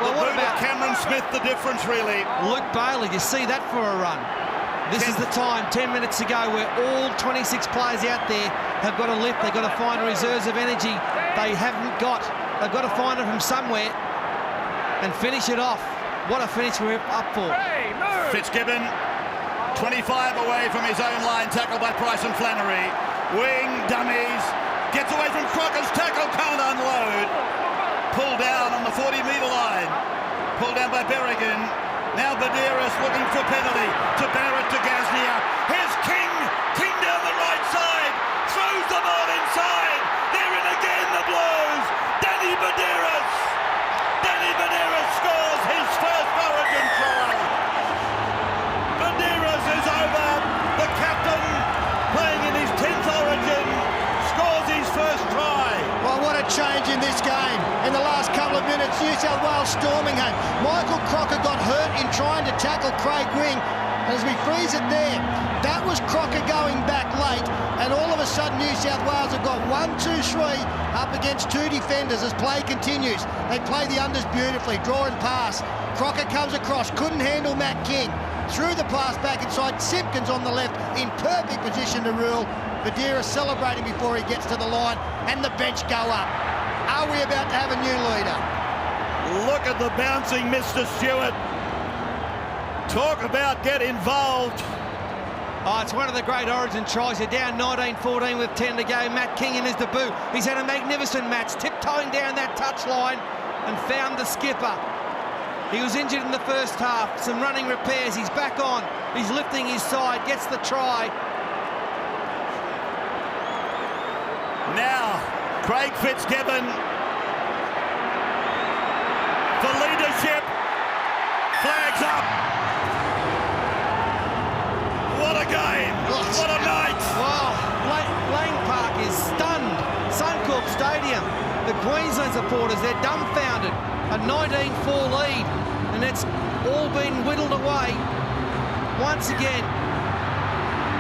Well, the what boot about of Cameron Smith, the difference really. Luke Bailey? You see that for a run. This is the time, 10 minutes to go, where all 26 players out there have got to lift. They've got to find reserves of energy they haven't got. They've got to find it from somewhere and finish it off. What a finish we're up for. Fitzgibbon, 25 away from his own line, tackled by Price and Flannery. Wing, dummies, gets away from Crocker's tackle, can't unload. Pulled down on the 40-metre line. Pulled down by Berrigan. Now Badeiras looking for penalty. To Barrett, to Gasnier. Here's King. King down the right side. Throws the ball inside. They're in again, the Blues. Danny Badeiras. Danny Badeiras scores his first Origin try. Badeiras is over. The captain, playing in his 10th Origin, scores his first try. Well, what a change in this game. In the last couple of minutes, New South Wales storming home. Michael Crocker got hurt in trying to tackle Craig Wing. And as we freeze it there, that was Crocker going back late. And all of a sudden, New South Wales have got 1, 2, 3 up against 2 defenders as play continues. They play the unders beautifully, draw and pass. Crocker comes across, couldn't handle Matt King. Threw the pass back inside, Simpkins on the left in perfect position to rule. Badeiras celebrating before he gets to the line, and the bench go up. Are we about to have a new leader? Look at the bouncing Mr. Stewart. Talk about get involved. Oh, it's one of the great Origin tries. You're down 19-14 with 10 to go. Matt King in his debut. He's had a magnificent match, tiptoeing down that touchline and found the skipper. He was injured in the first half. Some running repairs. He's back on. He's lifting his side, gets the try. Now, Craig Fitzgibbon for leadership. Flags up. What a game. What a night. Wow, Lang Park is stunned. Suncorp Stadium. The Queensland supporters, they're dumbfounded. A 19-4 lead, and it's all been whittled away. Once again,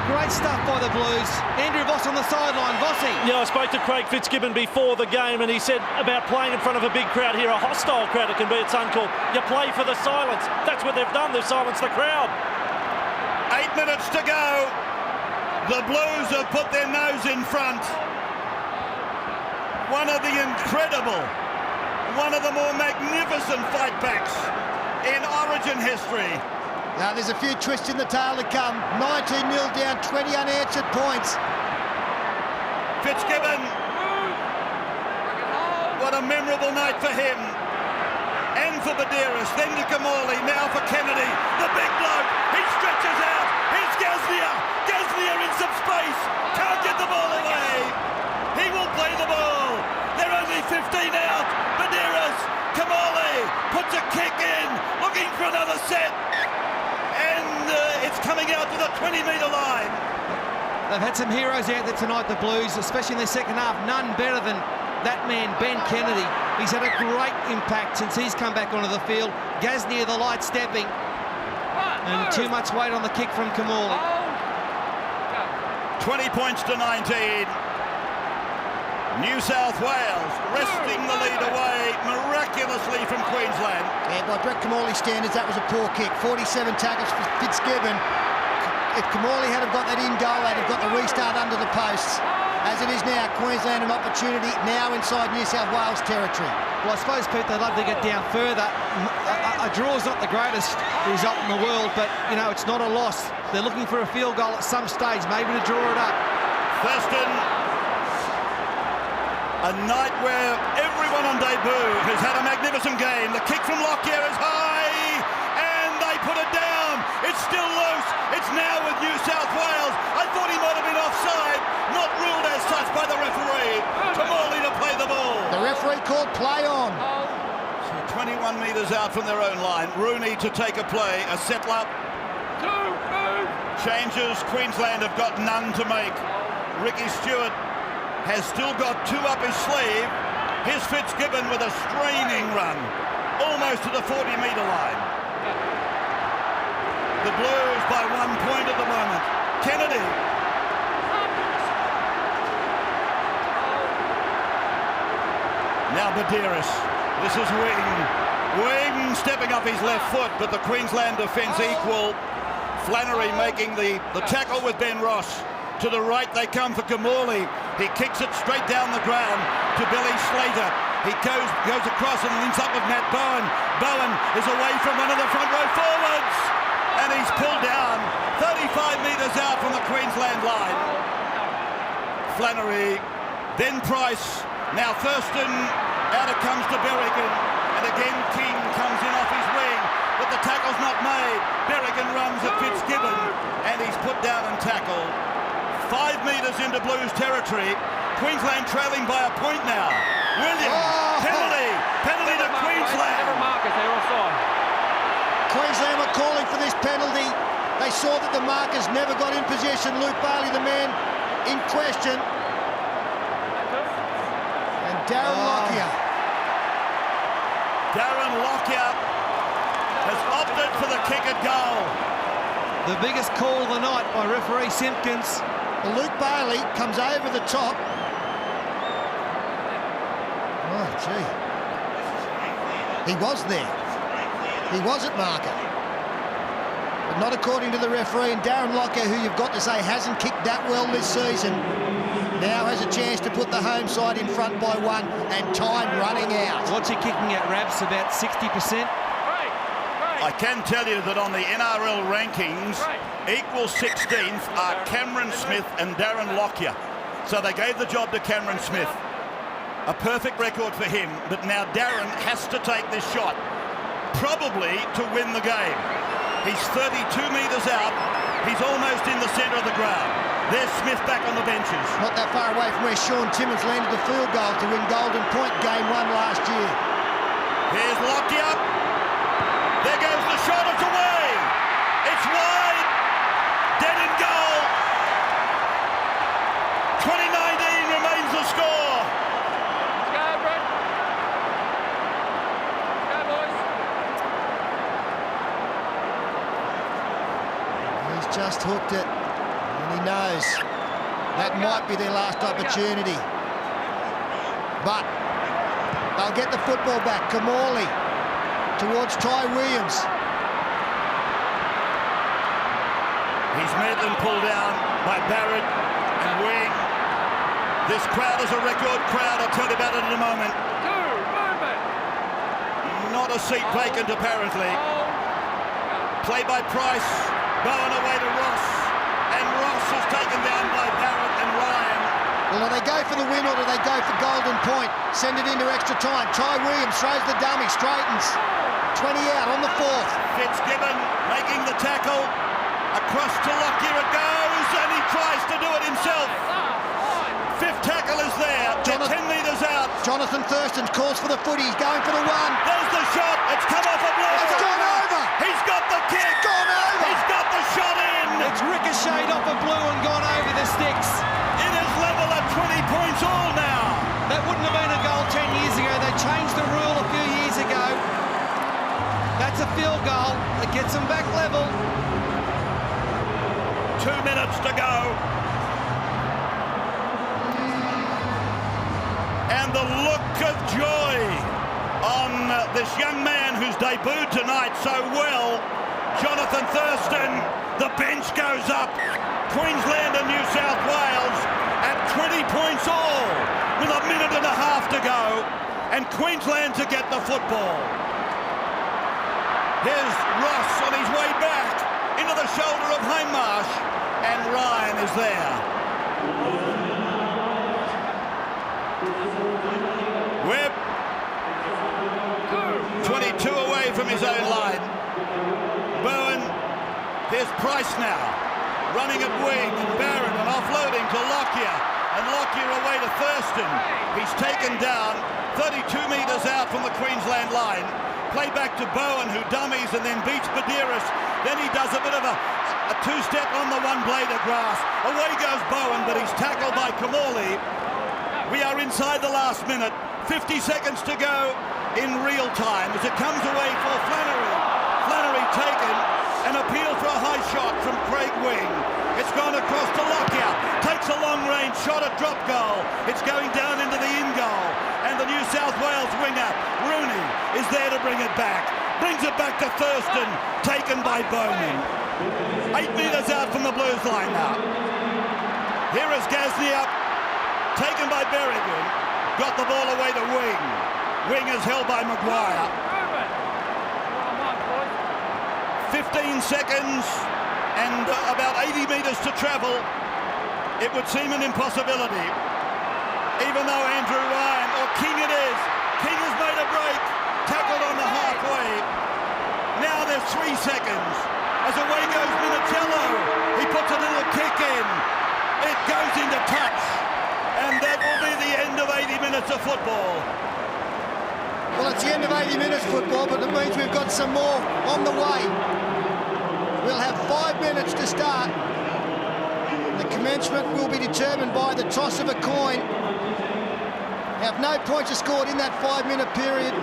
great stuff by the Blues. Andrew Voss on the sideline. Vossi. Yeah, I spoke to Craig Fitzgibbon before the game, and he said about playing in front of a big crowd here, a hostile crowd it can be at Suncorp. You play for the silence. That's what they've done. They've silenced the crowd. 8 minutes to go. The Blues have put their nose in front. One of the incredible, one of the more magnificent fightbacks in Origin history. Now, there's a few twists in the tail to come. 19-0 down, 20 unanswered points. Fitzgibbon, what a memorable night for him. And for Badeiras, then to Kamali, now for Kennedy. The big bloke, he stretches out. Here's Gasnier. Gasnier in some space. Can't get the ball away. He will play the ball. They're only 15 out. Badeiras, Kamali puts a kick in, looking for another set. And it's coming out to the 20-metre line. They've had some heroes out there tonight, the Blues, especially in the second half. None better than that man, Ben Kennedy. He's had a great impact since he's come back onto the field. Gasnier, the light stepping. And too much weight on the kick from Kamali. 20 points to 19. New South Wales wresting the lead away miraculously from Queensland. Yeah, by Brett Kamali standards, that was a poor kick. 47 tackles for Fitzgibbon. If Kamali had got that in goal, they'd have got the restart under the posts. As it is now, Queensland an opportunity now inside New South Wales territory. Well, I suppose, Pete, they'd love to get down further. A draw is not the greatest result in the world, but, you know, it's not a loss. They're looking for a field goal at some stage, maybe to draw it up. Thurston, a night where everyone on debut has had a magnificent game. The kick from Lockyer is high, and they put it down. It's still loose. It's now with New South Wales. I thought he might have been offside. Not 31 metres out from their own line. Rooney to take a play, a settler. Changes, Queensland have got none to make. Ricky Stewart has still got two up his sleeve. Here's Fitzgibbon with a straining run, almost to the 40-metre line. The Blues by 1 point at the moment. Kennedy. Now Badiris. This is Wing. Wing stepping up his left foot, but the Queensland defence equal. Flannery making the tackle with Ben Ross. To the right they come for Kamali. He kicks it straight down the ground to Billy Slater. He goes across and links up with Matt Bowen. Bowen is away from one of the front row forwards. And he's pulled down 35 metres out from the Queensland line. Flannery, then Price. Now Thurston, out it comes to Berrigan. And again King comes in off his wing. But the tackle's not made. Berrigan runs at Fitzgibbon. And he's put down and tackled. 5 metres into Blues territory. Queensland trailing by a point now. Williams, penalty to Queensland. Never markers, they're offside. Queensland were calling for this penalty. They saw that the markers never got in possession. Luke Bailey, the man in question. And Darren Lockyer. Darren Lockyer has opted for the kick at goal. The biggest call of the night by referee Simpkins. Luke Bailey comes over the top. Oh, gee. He was there. He was at marker. But not according to the referee. And Darren Lockyer, who you've got to say hasn't kicked that well this season, now has a chance to put the home side in front by one, and time running out. What's he kicking at, Rabs? About 60%? I can tell you that on the NRL rankings, equal 16th are Cameron Smith and Darren Lockyer. So they gave the job to Cameron Smith. A perfect record for him, but now Darren has to take this shot, probably to win the game. He's 32 metres out. He's almost in the centre of the ground. There's Smith back on the benches. Not that far away from where Sean Timmins landed the field goal to win Golden Point game 1 last year. Here's Lockyer. There goes the shot, it's away! It's wide! Dead in goal! 2019 remains the score! Let's go, Brett. Let's go, boys. He's just hooked it, and he knows that might be their last opportunity. But they'll get the football back. Kamali towards Ty Williams. He's met and pulled down by Barrett and Wing. This crowd is a record crowd, I'll tell you about it in a moment. Not a seat vacant apparently. Play by Price, Bowen away to Ross, and Ross is taken down by Barrett and Ryan. Well, do they go for the win or do they go for Golden Point? Send it into extra time. Ty Williams throws the dummy, straightens. 20 out on the 4th. Fitzgibbon making the tackle. Across to Lockyer it goes, and he tries to do it himself. 5th tackle is there. They're 10 metres out. Jonathan Thurston calls for the footy. He's going for the one. There's the shot. It's come off a blow. It's gone over. He's got the kick. It's gone over. He's got the shot in. It's ricocheted off a blue and gone over the sticks. It is level at 20 points all now. That wouldn't have been a goal 10 years ago. They changed the rule a few years ago. That's a field goal. It gets them back level. 2 minutes to go. And the look of joy on this young man who's debuted tonight so well, Jonathan Thurston. The bench goes up. Queensland and New South Wales at 20 points all with a minute and a half to go, and Queensland to get the football. Here's Ross on his way back into the shoulder of Hindmarsh, and Ryan is there. Webb, 22 away from his own line. Bowen, here's Price now, running at wing, and Barrett, and offloading to Lockyer, and Lockyer away to Thurston. He's taken down 32 metres out from the Queensland line. Play back to Bowen, who dummies and then beats Badiris. Then he does a bit of a two-step on the one blade of grass. Away goes Bowen, but he's tackled by Kimmorley. We are inside the last minute. 50 seconds to go in real time as it comes away for Flannery. Flannery taken, an appeal for a high shot from Craig Wing. It's gone across to Lockyer. Takes a long-range shot at drop goal. It's going down into the in goal. And the New South Wales winger, Rooney, is there to bring it back. Brings it back to Thurston, taken by Bowman. 8 metres out from the Blues line now. Here is Gasnier, taken by Berrigan. Got the ball away to Wing. Wing is held by Maguire. 15 seconds and about 80 metres to travel. It would seem an impossibility. Even though Andrew Ryan, or King it is, King has made a break, tackled on the halfway. Now there's 3 seconds. As away goes Minicello. He puts a little kick in. It goes into touch. And that will be the end of 80 minutes of football. Well, it's the end of 80 minutes football, but it means we've got some more on the way. We'll have 5 minutes to start. The commencement will be determined by the toss of a coin. Now, if no points are scored in that 5-minute period,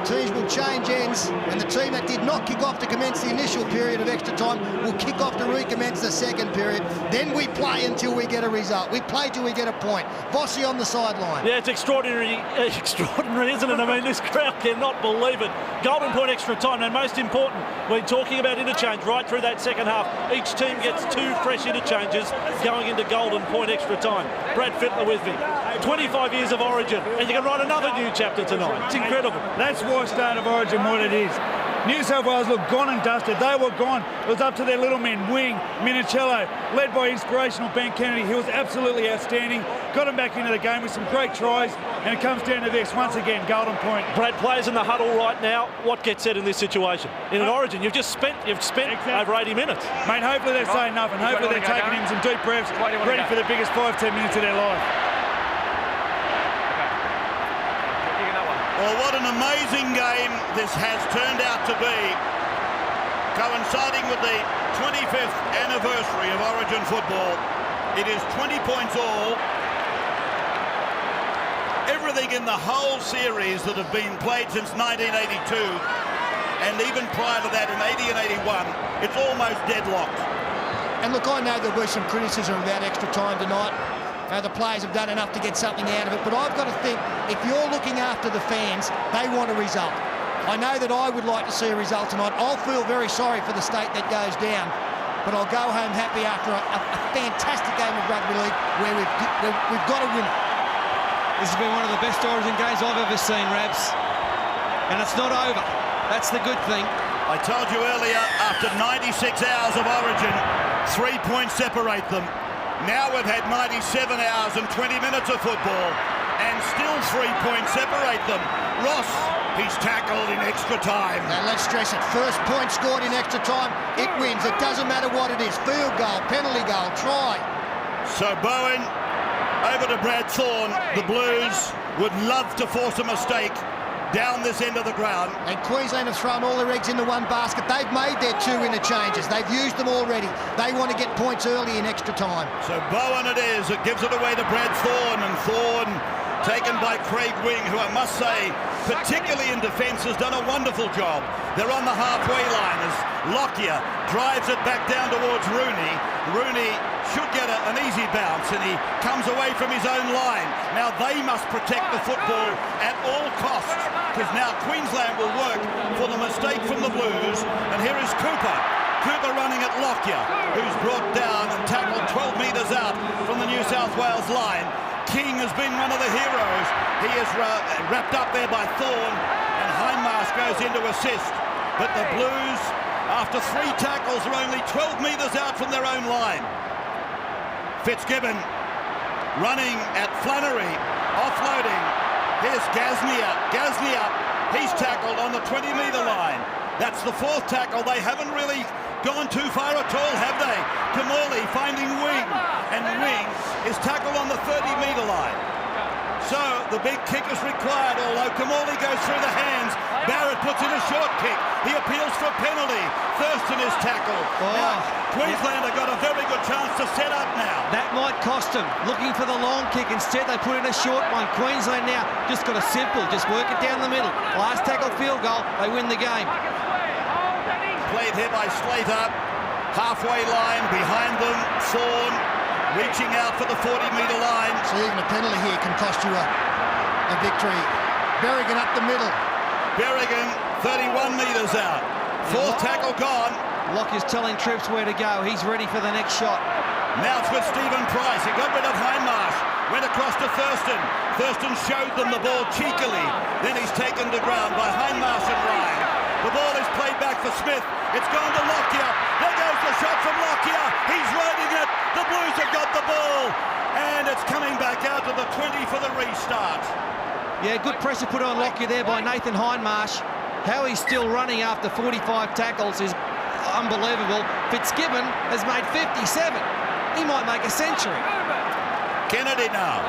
teams will change ends, and the team that did not kick off to commence the initial period of extra time will kick off to recommence the second period. Then we play until we get a result. We play till we get a point. Bossy on the sideline. Yeah, it's extraordinary, isn't it? I mean, this crowd cannot believe it. Golden point extra time, and most important, we're talking about interchange right through that second half. Each team gets 2 fresh interchanges going into golden point extra time. Brad Fittler with me. 25 years of Origin, and you can write another new chapter tonight. It's incredible. That's why State of Origin what it is. New South Wales looked gone and dusted. They were gone. It was up to their little men, Wing, Minicello, led by inspirational Ben Kennedy. He was absolutely outstanding. Got him back into the game with some great tries, and it comes down to this once again, golden point. Brad, players in the huddle right now. What gets said in this situation? In an Origin, you've spent exactly over 80 minutes. Mate, hopefully they're saying nothing. Hopefully they're taking him some deep breaths, ready for the biggest 5-10 minutes of their life. Well, what an amazing game this has turned out to be, coinciding with the 25th anniversary of Origin football. It is 20 points all. Everything in the whole series that have been played since 1982, and even prior to that in 80 and 81, it's almost deadlocked. And look, I know there'll be some criticism about extra time tonight. The players have done enough to get something out of it, but I've got to think, if you're looking after the fans, they want a result. I know that I would like to see a result tonight. I'll feel very sorry for the state that goes down, but I'll go home happy after a fantastic game of rugby league where we've got to win it. This has been one of the best Origin games I've ever seen, Rabs. And it's not over. That's the good thing. I told you earlier, after 96 hours of Origin, 3 points separate them. Now we've had 97 hours and 20 minutes of football, and still 3 points separate them. Ross, he's tackled in extra time. Now let's stress it. First point scored in extra time, it wins. It doesn't matter what it is. Field goal, penalty goal, try. So Bowen over to Brad Thorne. The Blues would love to force a mistake down this end of the ground. And Queensland have thrown all their eggs into one basket. They've made their 2 interchanges. They've used them already. They want to get points early in extra time. So Bowen it is. It gives it away to Brad Thorne, and Thorne taken by Craig Wing, who I must say, particularly in defence, has done a wonderful job. They're on the halfway line as Lockyer drives it back down towards Rooney. Rooney should get an easy bounce, and he comes away from his own line. Now they must protect the football at all costs, because now Queensland will work for the mistake from the Blues. And here is Cooper. Cooper running at Lockyer, who's brought down and tackled 12 metres out from the New South Wales line. King has been one of the heroes. He is wrapped up there by Thorne, and Hindmarsh goes in to assist. But the Blues, after 3 tackles, are only 12 metres out from their own line. Fitzgibbon running at Flannery, offloading. Here's Gasnier. Gasnier, he's tackled on the 20-metre line. That's the 4th tackle. They haven't really gone too far at all, have they? Kimmorley finding Wing, and Wing is tackled on the 30-metre line. So the big kick is required, although Kamali goes through the hands. Barrett puts in a short kick. He appeals for a penalty. Thurston is tackled. Now, Queensland have got a very good chance to set up now. That might cost them. Looking for the long kick. Instead, they put in a short one. Queensland now just got a simple, just work it down the middle. Last tackle field goal, they win the game. Played here by Slater. Halfway line, behind them, Thorne reaching out for the 40-metre line. So even a penalty here can cost you a victory. Berrigan up the middle. Berrigan 31 metres out. Fourth tackle gone. Locke is telling troops where to go. He's ready for the next shot. Now it's with Stephen Price. He got rid of Hindmarsh. Went across to Thurston. Thurston showed them the ball cheekily. Then he's taken to ground by Hindmarsh and Ryan. The ball is played back for Smith. It's gone to Lockyer. There goes the shot from Lockyer. He's riding it. The Blues have got the ball. And it's coming back out to the 20 for the restart. Yeah, good pressure put on Lockyer there by Nathan Hindmarsh. How he's still running after 45 tackles is unbelievable. Fitzgibbon has made 57. He might make a century. Kennedy now.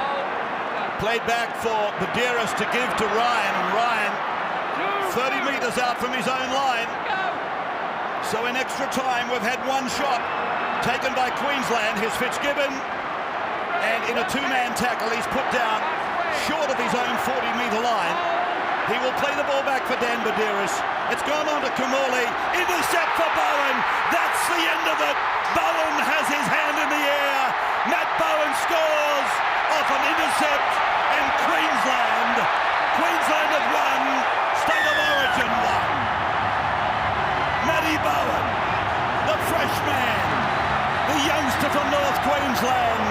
Played back for Badeiras to give to Ryan. And Ryan 30 metres out from his own line. So in extra time, we've had one shot taken by Queensland. Here's Fitzgibbon. And in a two-man tackle, he's put down short of his own 40-metre line. He will play the ball back for Dan Badeiras. It's gone on to Kamali. Intercept for Bowen. That's the end of it. Bowen has his hand in the air. Matt Bowen scores off an intercept. And Queensland have won. State of Origin won. Matty Bowen, the fresh man, the youngster from North Queensland.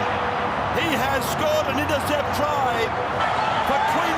He has scored an intercept try for Queensland.